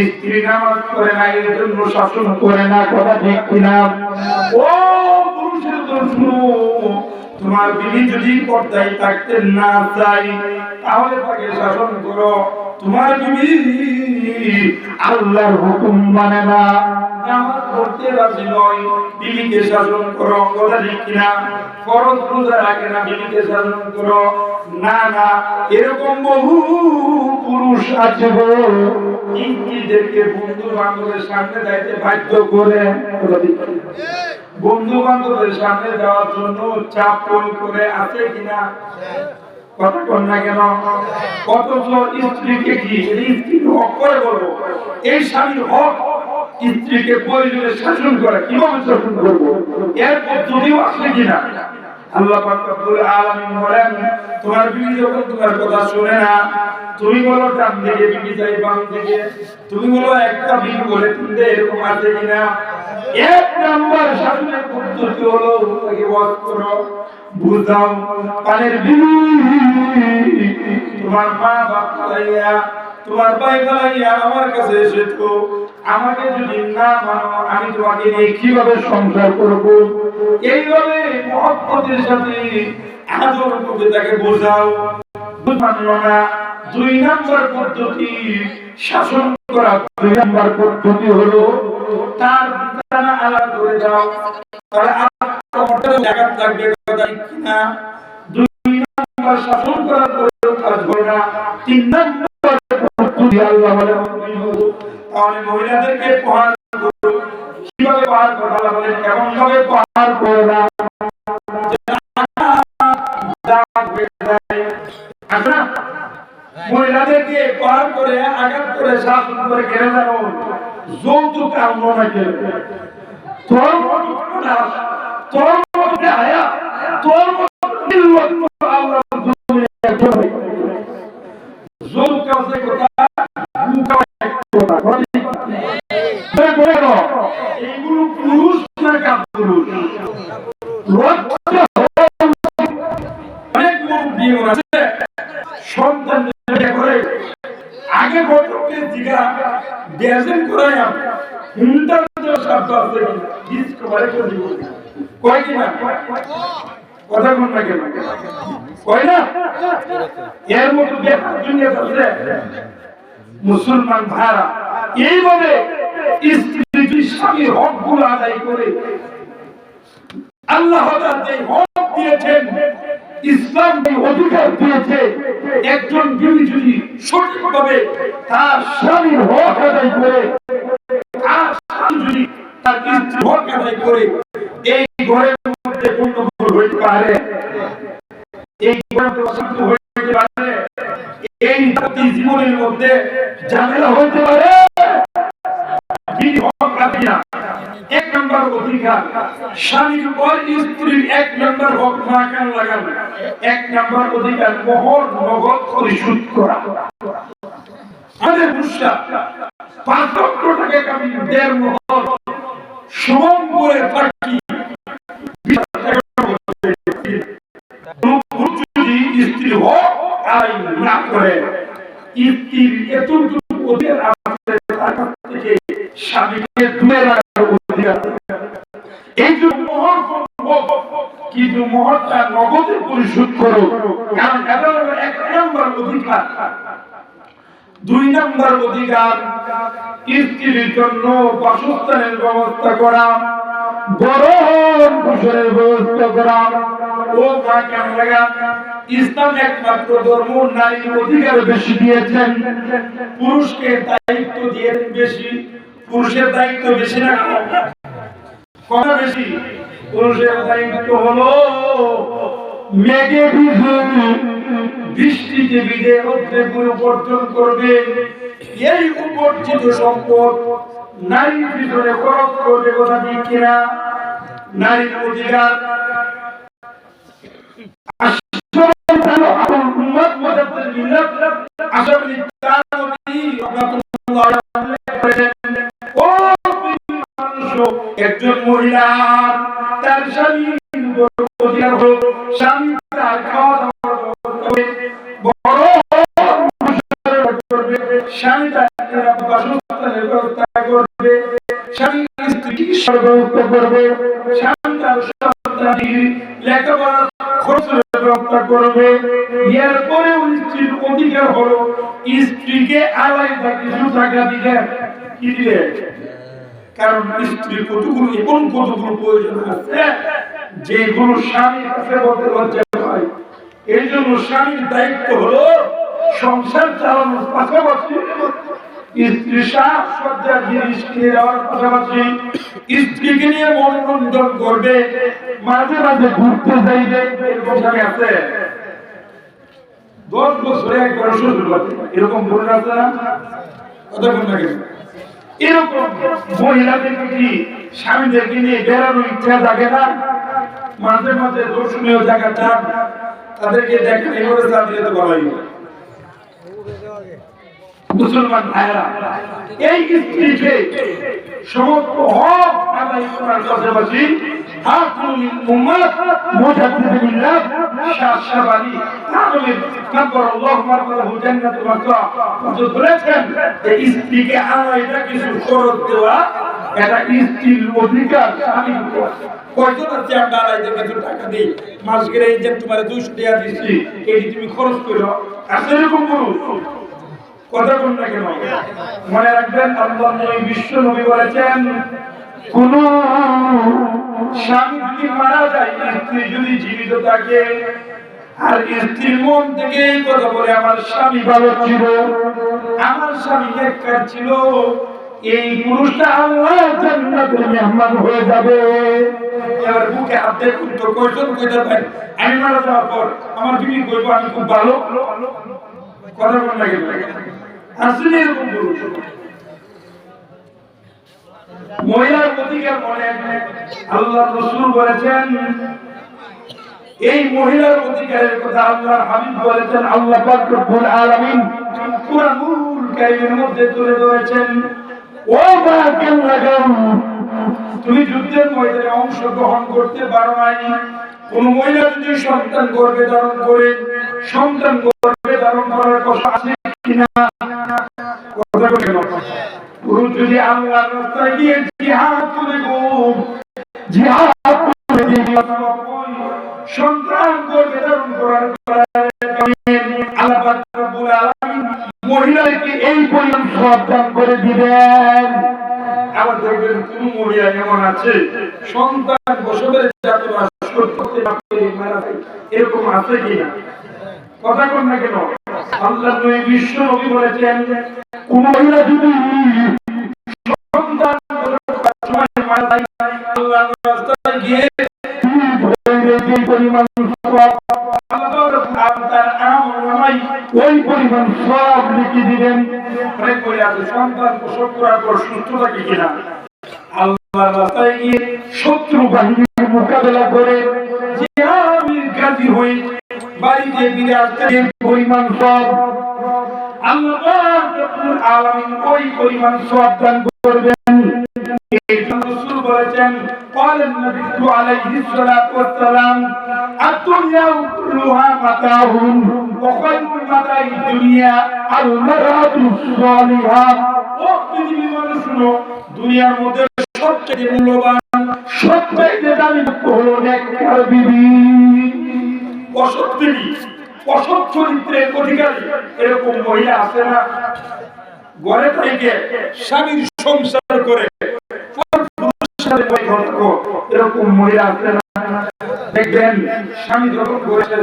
স্ত্রী নামাজ করে না এর জন্য শাসন করে না কথা ঠিক কিনা ও পুরুষের দোষ তোমার বিবি যদি পর্দায় থাকতে না চাই তাহলে তাকে শাসন করো তোমার বিবি আল্লাহর হুকুম মানে না নামাজ পড়তে রাজি নয় বিবিকে শাসন করো কথা ঠিক কিনা ফরজ রোজা রাখে না বিবিকে শাসন করো না না এরকম বহু পুরুষ আছে গো স্ত্রীদেরকে বন্ধু বান্ধবের সামনে যাইতে বাধ্য করে বন্ধু বান্ধবের সামনে যাওয়ার জন্য চাপ প্রয়োগ করে আছে কিনা কথা কন না কেন কতজন স্ত্রীকে কি স্ত্রীর হক করে বলবো এই স্বামীর হক স্ত্রীকে প্রয়োজনে শাসন করা কিভাবে শাসন করবো এর পদ্ধতিও আছে কিনা আল্লাহ পাক রব্বুল আলামিন বলেন তোমার বিবি যখন তোমার কথা শুনে না, তুমি বলো ডান দিকে, বিবি যাই বাম দিকে, তুমি বলো একটা বিবি বলে তিনটে, এরকম আছে কিনা? এক নাম্বার শাসনের পদ্ধতি হলো তাকে ওয়াজ করো, বুঝাও। পানের বিবি তোমার মা বাপ খালাইয়া, তোমার ভাই খালাইয়া আমার কাছে এসেছো, আমাকে যদি না মানো আমি তোমাকে নিয়ে কিভাবে সংসার করব? এইভাবে মহব্বতের সাথে আদর করে তাকে বোঝাও। মানলো না, দুই নাম্বার পদ্ধতি শাসন করা, দুই নাম্বার পদ্ধতি হলো তার বিছানা আলাদা করে দাও। তাহলে আপনার জায়গা থাকবে কথা কিনা? দুই নাম্বার শাসন করার পরেও কাজ হবে না, তিন নাম্বার পদ্ধতি আল্লাহ বলে তাহলে মহিলাদেরকে প্রহার করো। কিভাবে প্রহার করো? আল্লাহ বলেন কেমন ভাবে প্রহার করো না, মহিলাদেরকে প্রহার করে আঘাত করে শাসন করে ঘেরে দাও। যৌতুক আনবো না কে? তোর তোর মধ্যে আয়া, তোর মধ্যে আল্লাহ যৌতুক আছে কথা এইগুলো পুরুষ না কাপুরুষ? অনেক মুরব্বী আছে সন্তান করে আগে ঘটকে জিগা বেজেন করায় হুন্ডার শব্দ আছে ডিসকভারি করে দিব কয় কি না? কথা কোন না কেন কয় না? এর মতো ব্যাপার দুনিয়াতে আছে। মুসলমান ভাইরা এইভাবে স্ত্রী স্বামীর হকগুলো আদায় করে আল্লাহ যে হক দিয়েছেন, ইসলাম যে অধিকার দিয়েছে, একজন বিবি যদি সঠিকভাবে তার স্বামীর হক আদায় করে, তার স্বামী যদি তার স্ত্রীর হক আদায় করে, এই ঘরের মধ্যে গন্ডগোল হইতে পারে, এই ঘরে অশান্তি হইতে পারে, এই জীবনের মধ্যে ঝামেলা হইতে পারে। এক নম্বর অধিকার স্বামীর উপর স্ত্রীর, এক নম্বর হক না কান লাগানো, এক নম্বর অধিকার মোহর নগদ পরিশোধ করা। আমাদের মুসা 5 লক্ষ টাকা আমি 1.5 মোহর সম করে থাকি। স্ত্রী হক আইন না করে, স্ত্রীর এতটুকু অধিকার আছে থেকে স্বামীকে দূরে রাখার অধিকার। এই জন্য মোহর কিন্তু মোহরটা নগদে পরিশোধ করো, কারণ এটা হলো 1 নম্বর অধিকার। 2 নম্বর অধিকার স্ত্রীর জন্য বাসস্থানের ব্যবস্থা করা, গরম পোষণের ব্যবস্থা করা। ও মা কেন লাগা? ইসলাম একমাত্র ধর্ম নারীর অধিকার বেশি দিয়েছেন, পুরুষকে দায়িত্ব দিয়েছেন বেশি। পুরুষের দায়িত্ব বেশি না কম বেশি? পুরুষের দায়িত্ব হলো মেঘে ভিজে বৃষ্টিতে ভিজে রোদ্রে পুরো উপার্জন করবে, এই উপার্জিত সম্পদ নারীর ভিতরে খরচ করবে। কথা ঠিক কিনা? নারীর অধিকার একজন মহিলা তার স্বামীর অধিকার হল স্বামী তার খাওয়া দাওয়া করবে, স্বামী তার বাসস্থানের ব্যবস্থা করবে, স্বামী স্ত্রী চিকিৎসার ব্যবস্থা করবে, স্বামী তার সন্তানের লেখাপড়া খরচের ব্যবস্থা করবে। এরপরেও স্ত্রীর অধিকার হলো স্ত্রীকে আলাদা কিছু টাকা দিলে কি দিলে, কারণ স্ত্রীর কতগুলো এবং কতগুলো প্রয়োজন আছে যেগুলো স্বামীর কাছে বলতে লজ্জা হয়। এই জন্য স্বামীর দায়িত্ব হলো সংসার চালানোর পাশাপাশি স্ত্রী সাজসজ্জার জিনিস কিনে দেওয়ার পাশাপাশি স্ত্রীকে নিয়ে মনোরঞ্জন করবে, মাঝে মাঝে ঘুরতে যাইবে। এরকম স্বামী আছে 10 বছরে একবার শ্বশুর বাড়ি, এরকম বলে আছে না? কথা বল না কেন? এরকম মহিলাদেরকে কি স্বামীদেরকে নিয়ে বেড়ানোর ইচ্ছা জাগে না? মাঝে মাঝে দর্শনীয় জায়গা চান, তাদেরকে দেখেন এভাবে চা দিলে তো বলাই মুসলমান ভাইরা। এই স্ত্রীকে সমস্ত হক আদায় করার পাশাপাশি স্ত্রীকে আড়াইটা কিছু খরচ দেওয়া, এটা স্ত্রীর অধিকার। কয়জন আছে আমরা আড়াইটা কিছু টাকা দিই, মাস গেলে এই যে তোমার 200 টাকা দিচ্ছি, এই তুমি খরচ করো, আছে এরকম পুরুষ? কথা বল না কেন? মনে রাখবেন আল্লাহ নবী বিশ্ব নবী বলেছেন, কোন স্বামী যদি মারা যায়, স্ত্রী যদি জীবিত থাকে আর স্ত্রীর মন থেকে এই কথা বলে আমার স্বামী ভালো ছিল, আমার স্বামী নেককার ছিল, এই পুরুষটা আল্লাহর জান্নাতের মেহমান হয়ে যাবে। এবার বুকে হাত দিয়ে তো কয়জন কইতে পারে আমি মারা যাওয়ার পর আমার বিবি কইবো আমি খুব ভালো? কথা বল না কেন? আসলে এরকম পুরুষ। মহিলার অধিকার বলেন, আল্লাহ রাসূল বলেছেন, এই মহিলার অধিকারের কথা আল্লাহর হাবিব বলেছেন, আল্লাহ পাক রব্বুল আলামিন কুরআনুল কারীমের মধ্যে তুলে ধরেছেন, ও মা কেন লাগাও, তুমি যুদ্ধের ময়দানে অংশগ্রহণ করতে পারো নাই, কোন মহিলা যদি সন্তান গর্ভে ধারণ করে, সন্তান গর্ভে ধারণ করার কথা আছে কিনা? কথা বলে কেন? পুরুষ যদি আল্লাহর রাস্তায় গিয়ে জিহাদ করে গো, জিহাদ করে দিয়ে সন্তান গর্ভে ধারণ করার আল্লাহ পাক রব্বুল আলামিন মহিলাকে এই পরিমাণ সওয়াব দান করে দিবেন। আবার দেখবেন কোন মহিলা এমন আছে সন্তান প্রসবের যাতে করতে না পেরে মারা যায়, এরকম আছে কিনা? কথা বল না কেন? আল্লাহ নবী বিশ্ব নবী বলেছেন, কোন মহিলা যদি সন্তান প্রসবের মারা যায়, আল্লাহর রাস্তায় গিয়ে এই পরিমাণ সওয়াব তার আমলনামায় ওই পরিমাণ সওয়াব লিখে দিবেন। অনেক করে আছে সন্তান প্রসব করার পর সুস্থ থাকে কিনা, আল্লাহর রাস্তায় গিয়ে শত্রু বাহিনীর মোকাবেলা করে জিহাদের গাজী হয়ে বাড়িতে ফিরে আসতে পরিমাণ সওয়াব আল্লাহ পাক রব্বুল আলামিন ওই পরিমাণ সওয়াব দান করবেন। এই রাসূল বলেছেন, قال النبي عليه الصلاه والسلام الدنيا كلها متاع وخير متاع الدنيا المرأة الصالحة। ও পৃথিবীর মানুষ শুনো, দুনিয়ার মধ্যে সবচেয়ে মূল্যবান, সবচেয়ে দামি হলো নেককার বিবি, অসৎ বিবি, অসৎ চরিত্রের অধিকারী। এরকম মহিলা আছে না? ঘরে থেকে স্বামীর সংসার করে এরকম মহিলা আছে না? দেখবেন স্বামী যখন করেছে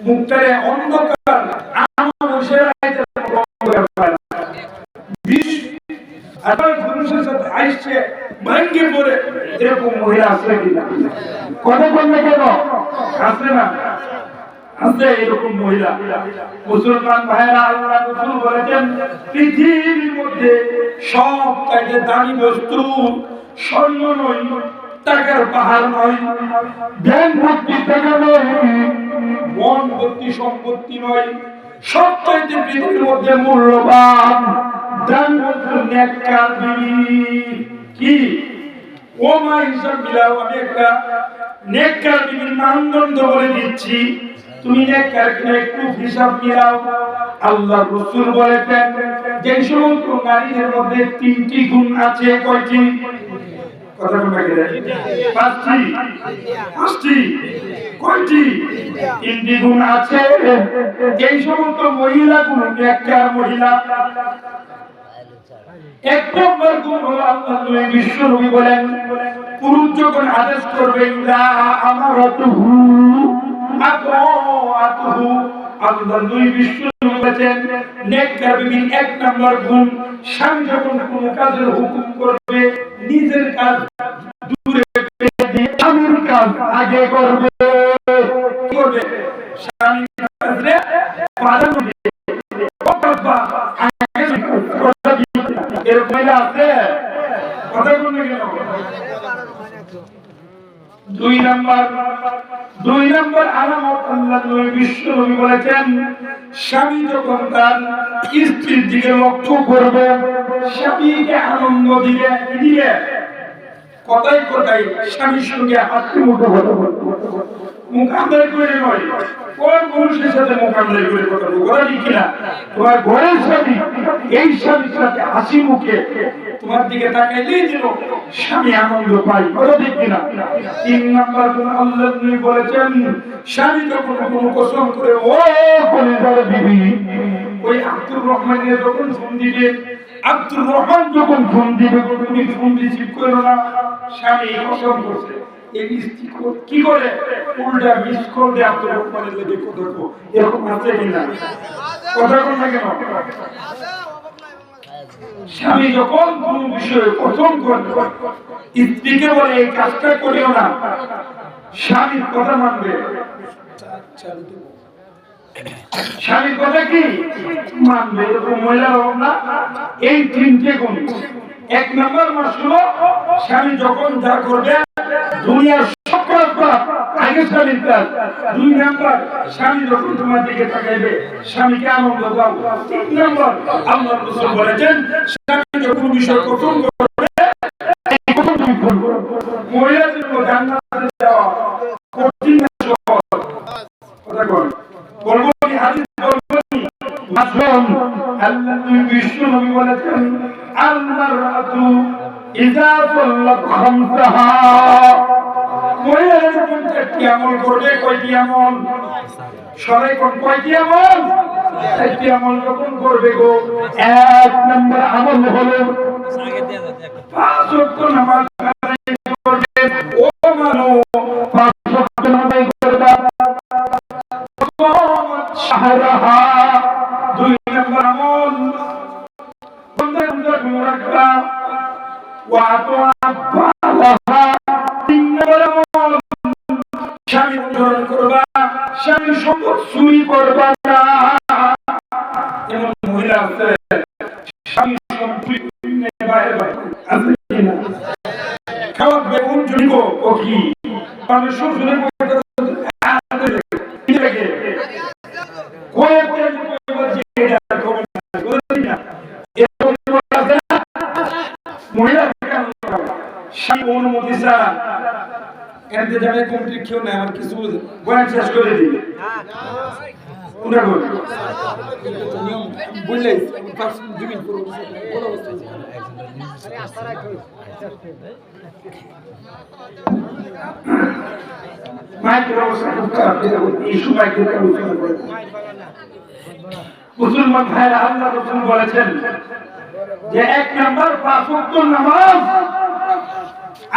মুখটারে অন্ধকার আইসছে ভাঙ্গে পড়ে, এরকম মহিলা আছে কিনা? কথা বললে কেন? আছে না? আছে এরকম মহিলা। মুসলমান ভাইরা, আল্লাহ রাসূল বলেছেন, পৃথিবীর মধ্যে সবচেয়ে দামি বস্তু স্বর্ণ নয়, টাকার পাহাড় নয়, ব্যাংক ভর্তি টাকা নয়, বন ভর্তি সম্পত্তি নয়, সবচেয়ে পৃথিবীর মধ্যে মূল্যবান দান হচ্ছে নেককার বিবি। কি ও মা হিসাব মিলাও, আমি একটা নেককার বিবির মানদণ্ড বলে দিচ্ছি, তুমি নেককার কিনা একটু হিসাব মিলাও। আল্লাহ রাসূল বলেছেন, যে সমস্ত নারীদের মধ্যে 3টি গুণ আছে, কয়টি? কথা বলতে গেলে 5টি, কয়টি? 3টি গুণ আছে। এই সমস্ত মহিলাগুলো নেককার মহিলা। এক নম্বর গুণ হলো, আল্লাহ নবী বিশ্ব নবী বলেন, পুরুষ যখন আদেশ করবে আমারাতুহু আতাআতুহু, আল্লাহ নবী বিশ্ব নবী বলেন, নেককার বিবির 1 নম্বর গুণ, স্বামী যখন কোনো কাজের হুকুম করবে, নিজের কাজ দূরে ফেলে দিয়ে স্বামীর কাজ আগে করবে। কি করবে? স্বামীর কাজে প্রাধান্য দিবে। এরকম আছে? কথা বলতে কেন? দুই নাম্বার আলামত আল্লাহ নবী বিশ্ব নবী বলেছেন, স্বামী যখন তার স্ত্রীর দিকে লক্ষ্য করবে, স্বামীকে আনন্দ দিবে, কথায় কথায় স্বামীর সঙ্গে হাসি মুখে কথা বলবে, মুখান্দারি করে নয়, কোন পুরুষের সাথে মুখান্দারি করে কথা বলবে, কথা ঠিক কিনা? তোমার ঘরের স্বামী এই স্বামীর সাথে হাসি মুখে তোমার দিকে তাকাইলেই যেন স্বামী আনন্দ পায়, কথা ঠিক কিনা? 3 নাম্বার আল্লাহ নবী বলেছেন, স্বামী যখন কোনো কসম করে, ও কলিজার বিবি, ওই আব্দুর রহমানের যখন ফোন দিবে, আব্দুর রহমান যখন ফোন দিবে, তুমি ফোন রিসিভ করো না, স্বামী কসম করছে, এই স্ত্রী কি করে উল্টা মিস কল দিয়ে আব্দুর রহমানের লেগে কথা কো, এরকম আছে কিনা? কথা কোন না কেন? স্বামী যখন কোন বিষয়ে কসম করবে, স্ত্রীকে বলে এই কাজটা করিও না, স্বামীর কথা মানবে, স্বামীর কথা কি মানবে, এরকম মহিলার হোক না। এই 3টে গুণ। 1 নম্বর মাসলো, স্বামী যখন যা করবে দুনিয়ার সব কাজ আগে স্বামীর কাজ। 2 নম্বর, স্বামী যখন তোমার দিকে তাকাইবে স্বামীকে আনন্দ দাও। 3 নম্বর, আল্লাহ রাসূল বলেছেন, স্বামী যখন বিষয় কসম করবে এই কসম তুমি করবে। মহিলার জন্য জান্নাতে যাওয়া কঠিন না সহজ, কথা বল, বলবো কি হাদিস বলবো কি? আসুন, আল্লাহ বিশ্ব নবী বলেছেন, আল মারআতু ইযা সাল্লাত খামসাহা, মহিলা যখন 4টি আমল করবে, কয়টি আমল? সবাই কোন কয়টি আমল? 4টি আমল যখন করবে গো। 1 নম্বর আমল হলো 5 ওয়াক্ত নামাজ আদায় করবে। ও মানো 5 ওয়াক্ত নামাজ করবে। শাহরাহা 2 নম্বর আমল, বন্ধু রাখবা। ওয়াতো আব্বালাহা 3 নম্বর আমল, স্বামী অনুসরণ করবা, স্বামী সম্পদ চুরি করবা না। এমন মহিলা আছে স্বামী সম্পত্তি বাইরে আছে কিনা? খাওয়া বেগুন চুরি ও কি মানে শ্বশুরের অনুমতি ছাড়া এতে যাবে কমপ্লিট কেউ নাই, আমার কিছু বয়ান শেষ করে দিবে। বুঝলেন মুসলমান ভাইরা, আল্লাহ রাসূল বলেছেন যে 1 নাম্বার 5 ওয়াক্ত নামাজ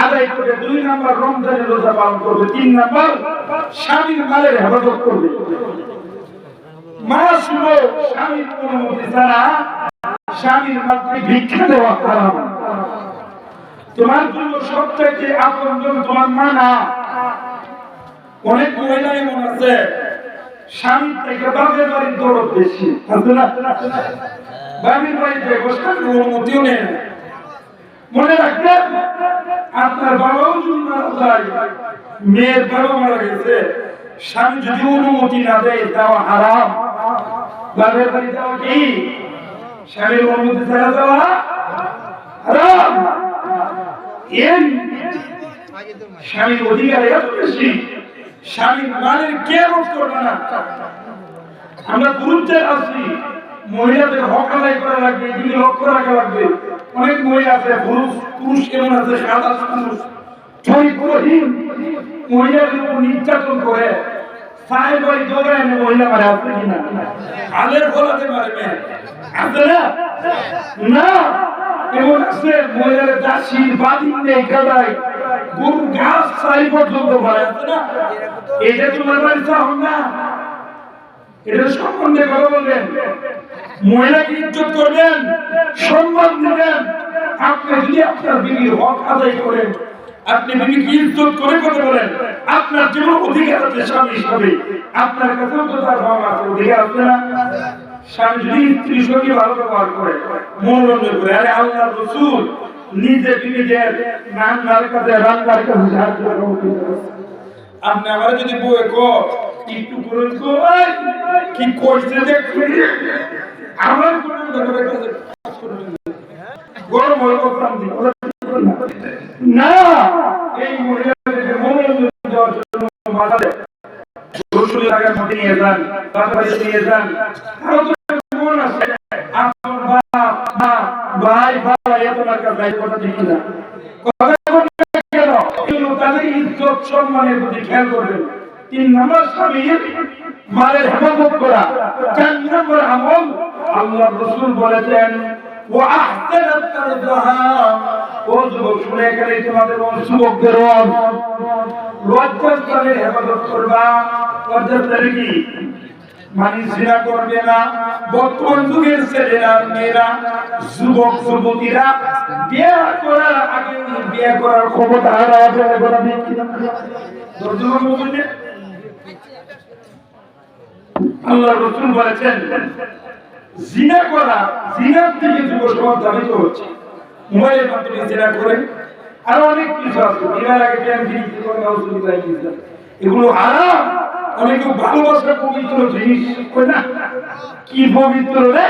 আদায় করবে, 2 নাম্বার রমজানের রোজা পালন করবে, 3 নাম্বার স্বামীর মালের হেফাজত করবে। মা শুনো, স্বামীর অনুমতি ছাড়া স্বামীর মালকে ভিক্ষা দেওয়া হারাম। তোমার জন্য সবচেয়ে আপনজন তোমার মা না। অনেক মহিলা এমন আছে স্বামীর থেকে বাপের বাড়ির দরদ বেশি, আছে না? বাপের বাড়িতে স্বামীর অনুমতিও নেই। মনে রাখবেন, আপনার বাবাও যদি মারা যায়, মেয়ের বাবা মারা গেছে, স্বামী যদি অনুমতি না দেয় দেওয়া হারাম। বাপের বাড়ি যাওয়া কি? স্বামীর অনুমতি ছাড়া যাওয়া হারাম। স্বামীর অধিকার এত বেশি, স্বামীর মানের কে রোধ করবে না? আমরা গুরুত্বের আছি, মহিলাদের হক আদায় করা লাগবে, এদিকে লক্ষ্য রাখা লাগবে। অনেক মহিলা আছে, পুরুষ কেমন আছে, সাদা পুরুষ চরিত্রহীন মহিলাদের উপর নির্যাতন করে, সাহেব বাড়ি দৌড়ায় মহিলা মারে, আছে কিনা? আলের ফলাতে পারবে, আছে না? না, এমন আছে মহিলাদের দাসীর বাদিন নেই, গাদায় গরু ঘাস চাই পর্যন্ত ভরে, আছে না? এটা তোমার বাড়ি চাও না? এটা সম্বন্ধে কথা বলবেন, মহিলাকে ইজ্জত করবেন, সম্মান দিবেন। আপনি যদি আপনার বিবির হক আদায় করেন, আপনি বিবিকে ইজ্জত করে কথা বলেন, আপনার যেমন অধিকার আছে স্বামী হিসাবে, আপনার কাছেও তো তার হক আছে, অধিকার আছে না? স্বামী যদি স্ত্রীর সঙ্গে ভালো ব্যবহার করে, মনোরঞ্জন করে, আরে আল্লাহ রাসূল নিজে নিজের রান্নার কাছে সাহায্য করতে। আপনি আমার যদি বই একটু করুন কি করছে দেখুন আমার গরম হয়ে করতাম না এই মহিলাদের মনোরঞ্জন দেওয়ার জন্য বাজারে রসুলের আগে মধ্যে নিয়ে যান বাজারে নিয়ে যান আরো তো মন আছে আমার বাপ মা ভাই ভাই তোমার কাছে কথা দেখি না কথা কেন কিন্তু তাদের ইজ্জত সম্মানের প্রতি খেয়াল করবেন। 3 নম্বর স্বামীর মালের হেফাজত করা। 4 নম্বর আমল আল্লাহ রাসূল বলেছেন ওয়া আহসানাত তারদাহা ও যুবক শুনে এখানে তোমাদের যুবকদের লজ্জাস্থানের হেফাজত করবা। লজ্জাস্থানে কি মানে জিনা করবে না। বর্তমান যুগের ছেলেরা মেয়েরা যুবক যুবতীরা বিয়ে করার আগে বিয়ে করার ক্ষমতা হারায় ফেলে বলা ঠিক কিনা? আল্লাহ রাসূল বলেছেন জিনা করা জিনার থেকে যুব সমাজ ধাবিত হচ্ছে। মোবাইলের মাধ্যমে জিনা করে আরো অনেক কিছু আছে বিয়ের আগে প্রেম ফিরিয়ে করে নাউজুবিল্লাহ এগুলো হারাম। অনেক ভালোবাসা পবিত্র জিনিস কই না কি পবিত্র রে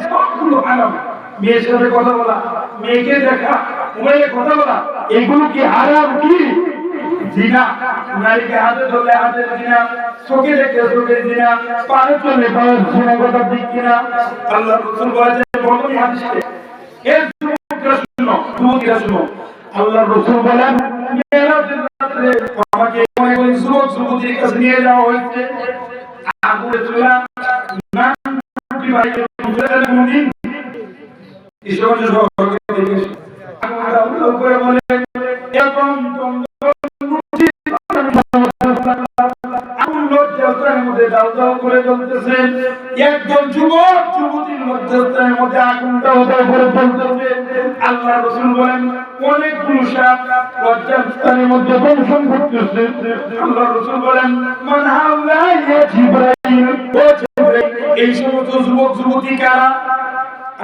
সবগুলো হারাম। মেয়ের সাথে কথা বলা মেয়েকে দেখা মোবাইলে কথা বলা এগুলো কি হারাম কি জিনা? নারীকে হাতে ধরলে হাতে জিনা চোখে দেখে চোখে জিনা পায়ে চলে পায়ে জিনা কথা ঠিক কিনা? আল্লাহ রাসূল বলেছেন বর্তমানে হাদিসে এর যুবকরা শুনো যুবতীরা শুনো আল্লাহ রাসূল বলেন মেরাজের রাতে আমাকে অনেক যুবক যুবতীর কাছে নিয়ে যাওয়া হয়েছে আগুনে চুলা না কি ভাই মুমিন ঈশ্বর সহযোগিতা দিয়ে আগুন করে বলে এরকম একদল যুবক যুবতীর মধ্যস্থানের মধ্যে আগুনটা ওদের উপরে জ্বলতেছে। আল্লাহ রাসূল বলেন অনেকগুলো সাপ লজ্জাস্থানের মধ্যে দংশন করতেছে। আল্লাহ রাসূল বলেন মান হাওলা ইয়া জিবরাইল ও জিবরাইল এই সমস্ত যুবক যুবতী কারা?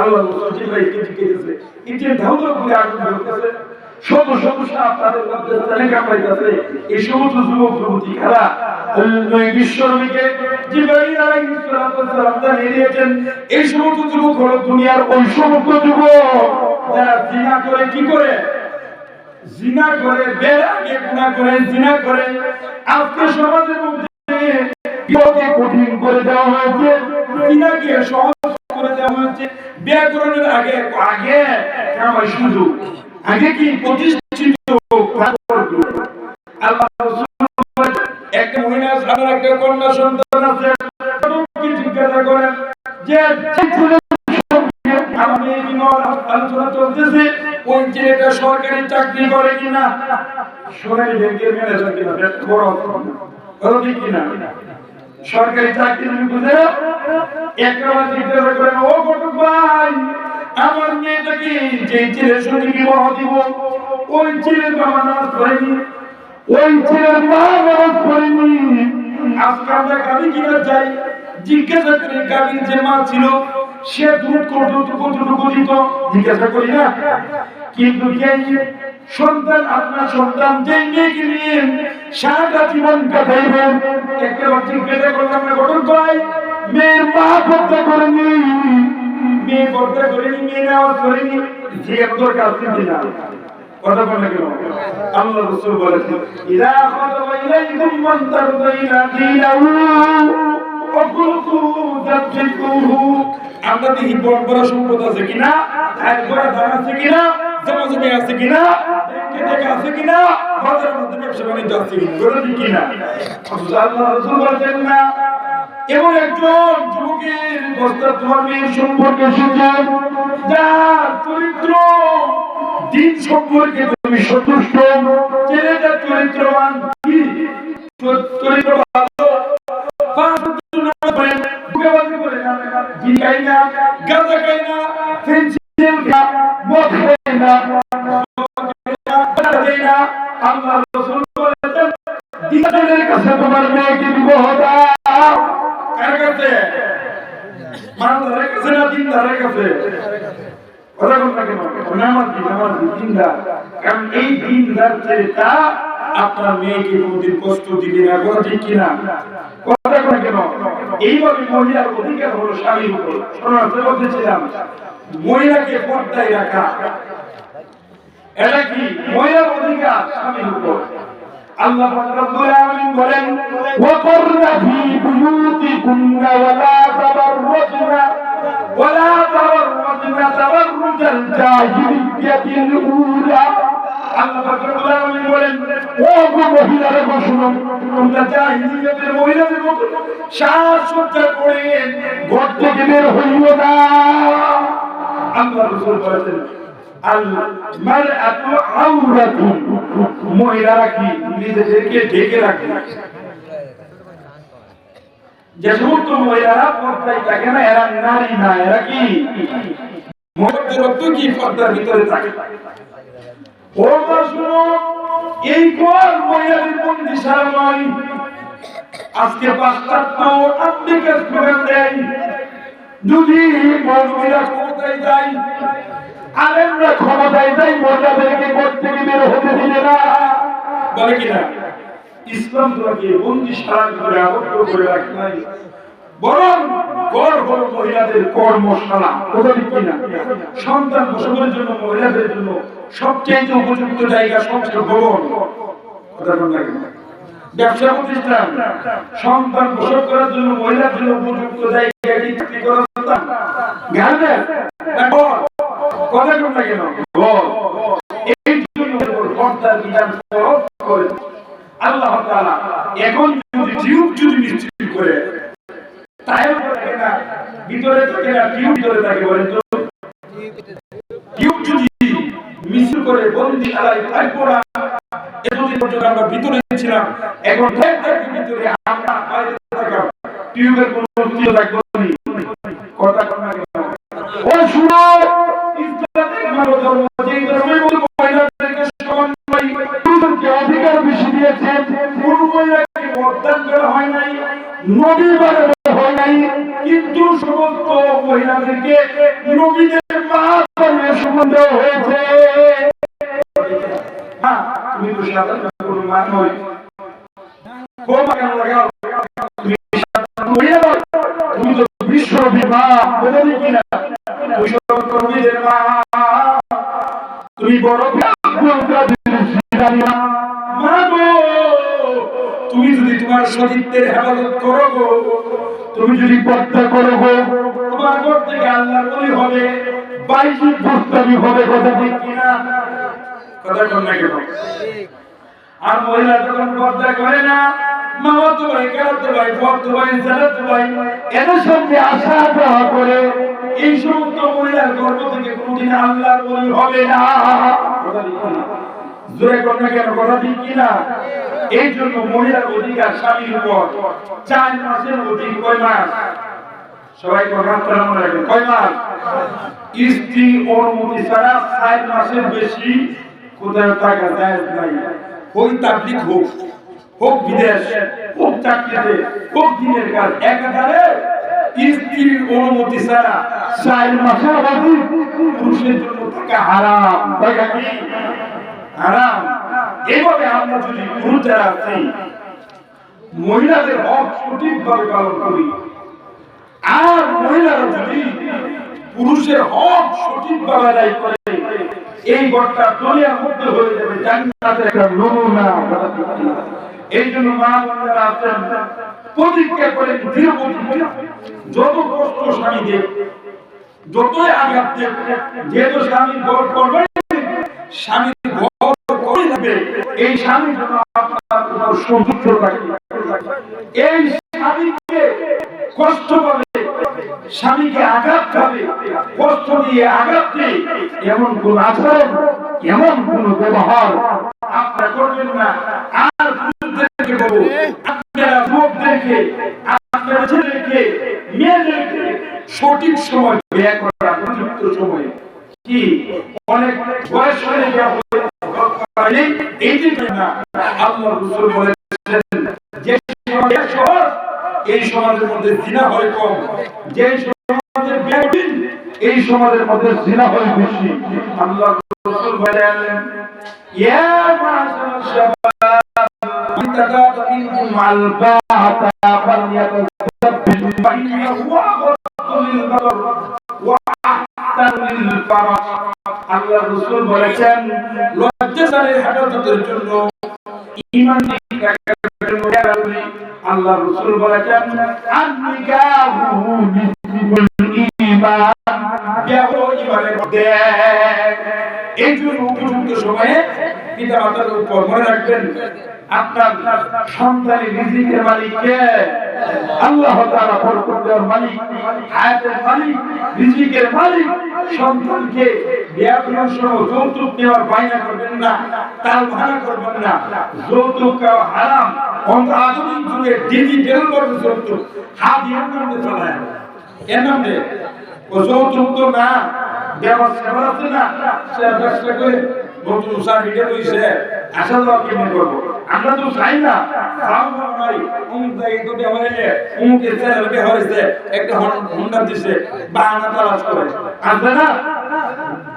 আল্লাহ রাসূল জিবরাইলকে জিজ্ঞেস করেছে এই যে ধাউ ধাউ করে আগুন জ্বলতেছে শত শত সাপ তাদের লজ্জাস্থানে কামড়াইতেছে এই সমস্ত যুবক যুবতী কারা? বিশ্বনবীকে জিবরাইল আলাইহিস সালাম জানিয়ে দিয়েছেন এই সমস্ত যুবক হলো দুনিয়ার ওই সমস্ত যুবক যারা জিনা করে কি করে জিনা করে বের আগে গুনাহ করে জিনা করে আজকে সমাজের মধ্যে বিয়েকে কঠিন করে দেওয়া হয়েছে জিনাকে সহজ করে দেওয়া হয়েছে ব্যাকরণের আগে আগে কামাই সুযোগ আগে কি প্রতিষ্ঠিত আল্লাহ রাসূল একটা মহিলা সাধারণ একটা কন্যা সন্তান আছে কি জিজ্ঞাসা করেন যে আমি আলোচনা চলতেছে ওই ছেলেটা সরকারি চাকরি করে কিনা সরকারি ব্যাংকের ম্যানেজার কিনা বড় বড় ঠিক কিনা সরকারি চাকরি তুমি বুঝে একটা জিজ্ঞাসা করেন ও ঘটক ভাই আমার মেয়েটাকে যে ছেলের সঙ্গে বিবাহ দিব ওই ছেলের বাবা নামাজ পড়েনি ওই ছেলের মা নামাজ পড়েনি আজকে আমরা গাড়ি কিনা যাই জিজ্ঞাসা করি গাড়ির যে মা ছিল সে দুধ কতটুকু দিত জিজ্ঞাসা করি না কিন্তু সন্তান আপনার সন্তান যে মেয়েকে নিয়ে সারাটা জীবন কাটাইবেন একটা জিজ্ঞাসা করলাম না ঘটক ভাই মেয়ের মা পর্দা করেনি মেয়ে পর্দা করেনি মেয়ে নামাজ পড়েনি যে তোর কাছে দিনা কথা বলে কেন আল্লাহ রাসূল বলেছেন ইদা খাদাবা ইলাইকুম মান তারদাইনা দীনাহু ওয়া কুলু তাবতিকুহু আমরা দেখি বড় সম্পদ আছে কিনা আর বড় দাম আছে কিনা জমা জমি আছে কিনা ব্যাংকে টাকা আছে কিনা বাজারের মধ্যে ব্যবসা বাণিজ্য আছে কিনা বলে দিই কিনা আল্লাহ রাসূল বলেছেন না এমন একজন যুবকের বস্তা ধর্মের সম্পর্কে শুনে যার চরিত্র দিন সম্পর্কে তুমি সন্তুষ্ট ছেলেটা চরিত্রবান কি চরিত্র ভালো গাঁজা খাই না পেন্সিল মদ খাই না আল্লাহ রাসূল বলেছেন দিনের কাছে তোমার মেয়েকে বিবাহ দাও কার কাছে মানদারের কাছে না দিনদারের কাছে কথা বলতে কেন নামাজ দিনদার, কারণ এই দিনদার ছেলেটা আপনার মেয়েকে কোনদিন কষ্ট দিবে না, কথা ঠিক কিনা? কথা বলতে কেন এইভাবে মহিলার অধিকার হলো স্বামীর উপর। শোনাতে বলতেছিলাম মহিলাকে পর্দায় রাখা, এটা কি মহিলার অধিকার স্বামীর উপর। আল্লাহ রাব্বুল আলামিন বলেন ওয়াকরনা ফি বুয়ুতিকুন্না ওয়ালা তাবাররুজনা তাবাররুজাল জাহিলিয়াতিল উলা। আল্লাহ রাব্বুল আলামিন বলেন ও মহিলারা শুনো, তোমরা জাহিলিয়াতের মহিলাদের মতো সাজসজ্জা করে ঘর থেকে বের হইও না। আল্লাহ রাসূল বলেন আল মারআতু আওরাতুন, মহিলারা কি নিজেদেরকে ঢেকে রাখে। যে সমস্ত মহিলারা পর্দায় থাকে না এরা নারী না, এরা কি মহিলাদের কি পর্দার ভিতরে থাকে। ও মা শুনো, এই কোন মহিলাদের বন্দি সারা নয়। আজকে পাশ্চাত্য আমেরিকা স্লোগান দেয় যদি মহিলা ক্ষমতায় যায়, আলেমরা ক্ষমতায় যায়, মহিলাদেরকে ঘর থেকে বের হতে দিবে না, বলে কিনা? ইসলাম তোমাকে বন্দিশালার ভিতরে আবদ্ধ করে রাখে নাই, বরং ঘর হলো মহিলাদের কর্মশালা, কথা ঠিক কিনা? সন্তান প্রসবের জন্য মহিলাদের জন্য সবচেয়ে উপযুক্ত জায়গা সংসার ভবন, কথা বল না কেন? ব্যবসা প্রতিষ্ঠান, সন্তান প্রসব করার জন্য মহিলার জন্য উপযুক্ত জায়গা কি চাকরি করার কথা? গার্ডেন কথা বল না কেন? এই জন্য পর্দার বিধান করে আল্লাহ তাআলা। এখন যদি নিশ্চিত করে তাই না ভিতরে থাকে না, ভিতরে থাকে, বলেন তো যদি মিছিল করে বন্দিশালায় থাকবো না, এতদিন পর্যন্ত আমরা ভিতরে ছিলাম, এখন ভিতরে আমরা বাইরে থাকলাম, টিউবের কোনো অস্তিত্ব থাকবো না। কথা না ও শুনো, ইসলামিক মানব ধর্ম যেই ধর্মের মধ্যে মহিলাদেরকে সমানভাবে পুরুষকে অধিকার বেশি দিয়েছেন, কোন মহিলাকে মর্যাদা করা হয় নাই, নবী বানানো হয় নাই, কিন্তু সমস্ত মহিলাদেরকে নবীদের মা বলে সম্মান দেওয়া হয়েছে। হ্যাঁ, তুমি তো সাধারণ কোনো মা নয়, খুব কেন লাগাও, তুমি তো বিশ্ব বিবাহ বলে কিনা, নবীদের মা, তুমি বড় মা গো। তুমি যদি তোমার সতীত্বের হেফাজত করো গো, তুমি যদি পর্দা করো গো, তোমার ঘর থেকে আল্লাহর ওলি হবে, বাইজিদ বুস্তানি হবে, কথা ঠিক কিনা? কথা বল না কেন? আর মহিলা যখন পর্দা করে না, মামাতো ভাই, খালাতো ভাই, ফুফাতো ভাই, চাচাতো ভাই এদের সঙ্গে আসা যাওয়া করে, এই সমস্ত মহিলার গর্ভ থেকে কোনদিন আল্লাহর ওলি হবে না। কথা ঠিক কিনা? জোরে কর না কেন? কথা ঠিক কিনা? এই জন্য মহিলার অধিকার স্বামীর উপর 4 মাসের অধিক। কয় মাস? সবাই কথা মনে রাখবেন, কয় মাস? স্ত্রী অনুমতি ছাড়া 4 মাসের বেশি কোথাও টাকা যায় নাই। ওই তাবলিগ হোক, হোক বিদেশ, হোক চাকরিতে, হোক দিনের কাজ, একাধারে স্ত্রীর অনুমতি ছাড়া 4 মাসের অধিক পুরুষের জন্য টাকা হারাম। টাকা কি হারাম? এইভাবে আমরা যদি পুরুষেরা আছি, মহিলাদের হক সঠিকভাবে পালন করি, আর মহিলারা যদি পুরুষের হক সঠিকভাবে আদায় করে, এই ঘরটা দুনিয়ার মধ্যে হয়ে যাবে জান্নাতের একটা নমুনা। এই জন্য মা বোনেরা আছেন, প্রতিজ্ঞা করেন, দৃঢ় প্রতিজ্ঞা, যত কষ্ট স্বামী দেব, যতই আঘাত দেব, যেহেতু স্বামী ঘর করবে, স্বামীর ঘর করে যাবে, এই স্বামীর জন্য আপনার কোনো সৌন্দর্য থাকে, এই স্বামীকে কষ্ট পাবে, স্বামীকে আঘাত খাবে, কষ্ট দিয়ে আঘাত দিয়ে এমন কোন আচরণ, এমন কোন ব্যবহার আপনারা করবেন না। আর পুরুষদেরকে বলবো, আপনারা যুবকদেরকে, আপনারা ছেলেকে, মেয়েদেরকে সঠিক সময় ব্যয় করা, উপযুক্ত সময়ে। কি অনেক বয়স হয়ে যাবে, এই যে না আল্লাহ রাসূল বলেছেন, যে এই সমাজের মধ্যে জিনা হয় কম, যে সমাজের বেদিন এই সমাজের মধ্যে জিনা হয় বেশি। আল্লাহ রাসূল বলেন ইয়া মাশাআল শাবাব মান তাকাত মিনকুম আল বাতা ফালইয়াতাসাব্বিহু ফাইন্নাহু আghaddu লিল-বাসর ওয়া আহসানু লিল-ফারাজ। আল্লাহ রাসূল বলেছেন লজ্জাশালীর হেফাজতের জন্য ঈমান রাখার জন্য আল্লাহ রাসূল বলেছেন আন-নিকাহু মিসলুল ঈমান, বিবাহ ঈমানের মধ্যে। এই জন্য উপযুক্ত সময়ে পিতামাতার উপর মনে রাখবেন আপনার সন্তানের রিজিকের মালিক কে? আল্লাহ তাআলা বরকত দেওয়ার মালিক, হায়াতের মালিক, রিজিকের মালিক। সন্তানকে বিয়ে করার সময় যৌতুক নেওয়ার বায়না করবেন না, তাল ভাড়া করবেন না। যৌতুক হারাম। আধুনিক যুগে ডিজিটাল ভাবে যৌতুক হাদিয়ার নামে চালায়। এর নামে ও যৌতুক তো না, ব্যবসা আছে না, সে ব্যবসা করে নতুন সার্টিফিকেট হইছে আশা দেওয়া কেমন করবো? আমরা তো চাই না নাই অমুক জায়গায় তো ব্যবহার হইলে অমুকের চ্যানেল ব্যবহার হয়েছে একটা হন্ডা দিছে বাহানা তালাশ করে আসবে না,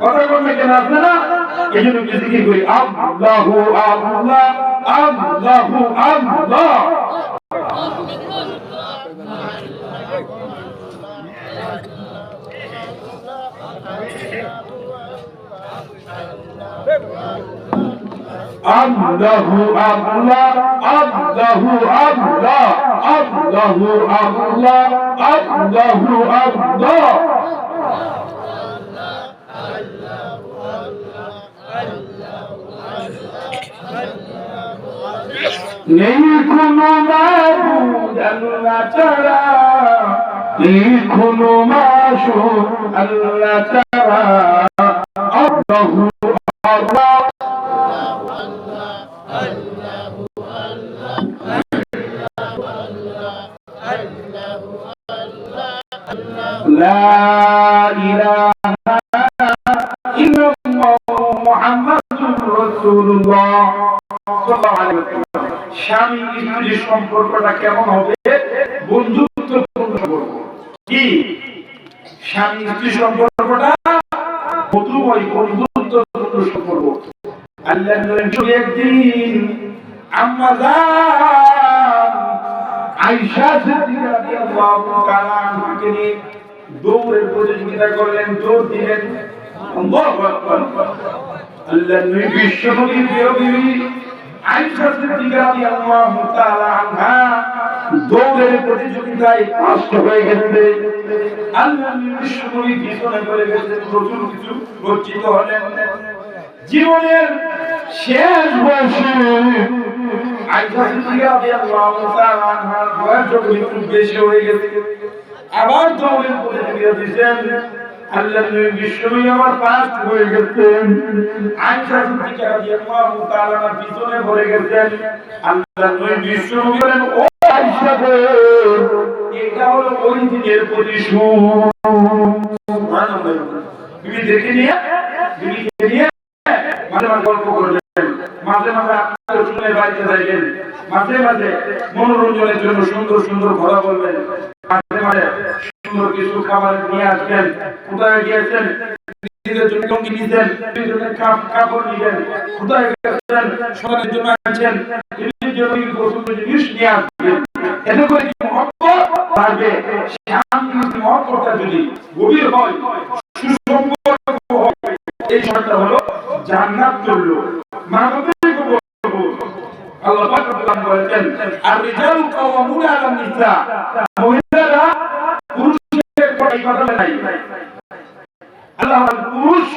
কথা বলবে কেন আসবে না? এই জন্য কি করি আল্লাহু আল্লাহ আল্লাহু আল্লাহ। আল্লাহু আল্লাহ আল্লাহু আল্লাহ আল্লাহু আল্লাহ আল্লাহু আল্লাহ। নেই কোনো মাবুদ আল্লাহ ছাড়া, নেই কোনো মাশবুদ আল্লাহ ছাড়া। আল্লাহু আল্লাহ লা ইলাহা ইল্লাল্লাহ মুহাম্মাদুর রাসূলুল্লাহ সাল্লাল্লাহু আলাইহি ওয়াসাল্লাম। স্বামী স্ত্রীর সম্পর্কটা কেমন হবে? বন্ধুত্বপূর্ণ সম্পর্ক। কি স্বামী স্ত্রীর সম্পর্কটা বন্ধুময় বন্ধুত্বপূর্ণ সম্পর্ক। আল্লাহ নবী একদিন আম্মা জান আয়েশা সিদ্দিকা রাদিয়াল্লাহু তাআলা আনহাকে নিয়ে দৌড়ের প্রতিযোগিতা করলেন, দৌড় দিলেন। আল্লাহু আকবার। আল্লাহ নবী বিশ্বনবীর প্রিয় বিবি আয়েশা সিদ্দিকা রাদিয়াল্লাহু তাআলা আনহা দৌড়ের প্রতিযোগিতায় ফার্স্ট হয়ে গেছে। আল্লাহ নবী বিশ্বনবী পিছনে পড়ে গেছেন, প্রচুর কিছু লজ্জিত হলেন। জীবনের শেষ বয়সে আয়েশা সিদ্দিকা রাদিয়াল্লাহু তাআলা আনহার বয়স যখন একটু বেশি হয়ে গেছে, আবার দৌড়ের প্রতিযোগিতা দিয়েছেন। আল্লাহ নবী বিশ্বনবী আমার ফার্স্ট হয়ে গেছেন। আয়েশা সিদ্দিকা রাদিয়াল্লাহু তাআলা পিছনে পড়ে গেছেন। আল্লাহ নবী বিশ্বনবী বলেন, ও আয়েশা গো, এটা হলো ওই দিনের প্রতিশোধ। সুবহানাল্লাহ। বিবিদেরকে নিয়ে মাঝে মাঝে গল্প করবেন, মাঝে মাঝে আত্মীয় বাড়িতে যাইবেন, মাঝে মাঝে মনোরঞ্জনের জন্য সুন্দর সুন্দর কথা বলবেন, মাঝে মাঝে সুন্দর কিছু খাবার নিয়ে আসবেন। কোথায় গিয়েছেন? নিজের জন্য লুঙ্গি নিয়েছেন, নিজের জন্য কাপড় নিয়েছেন। কোথায় গিয়েছেন? সন্তানের জন্য আনছেন, নিজের জন্য পছন্দের জিনিস নিয়ে আসবেন। এতে করে কি মহব্বত বাড়বে। স্বামী মহব্বতটা যদি গভীর হয়, সুসম্পর্ক হয়, এই শর্তটা হলো জান্নাত তুল্য। মানবতাই বলবো আল্লাহ পাক রব্বুল বলেছেন আর রিজালু কাওয়ামুনা আলান নিসা, মহিলারা পুরুষের উপর কথা নাই। আল্লাহ পুরুষ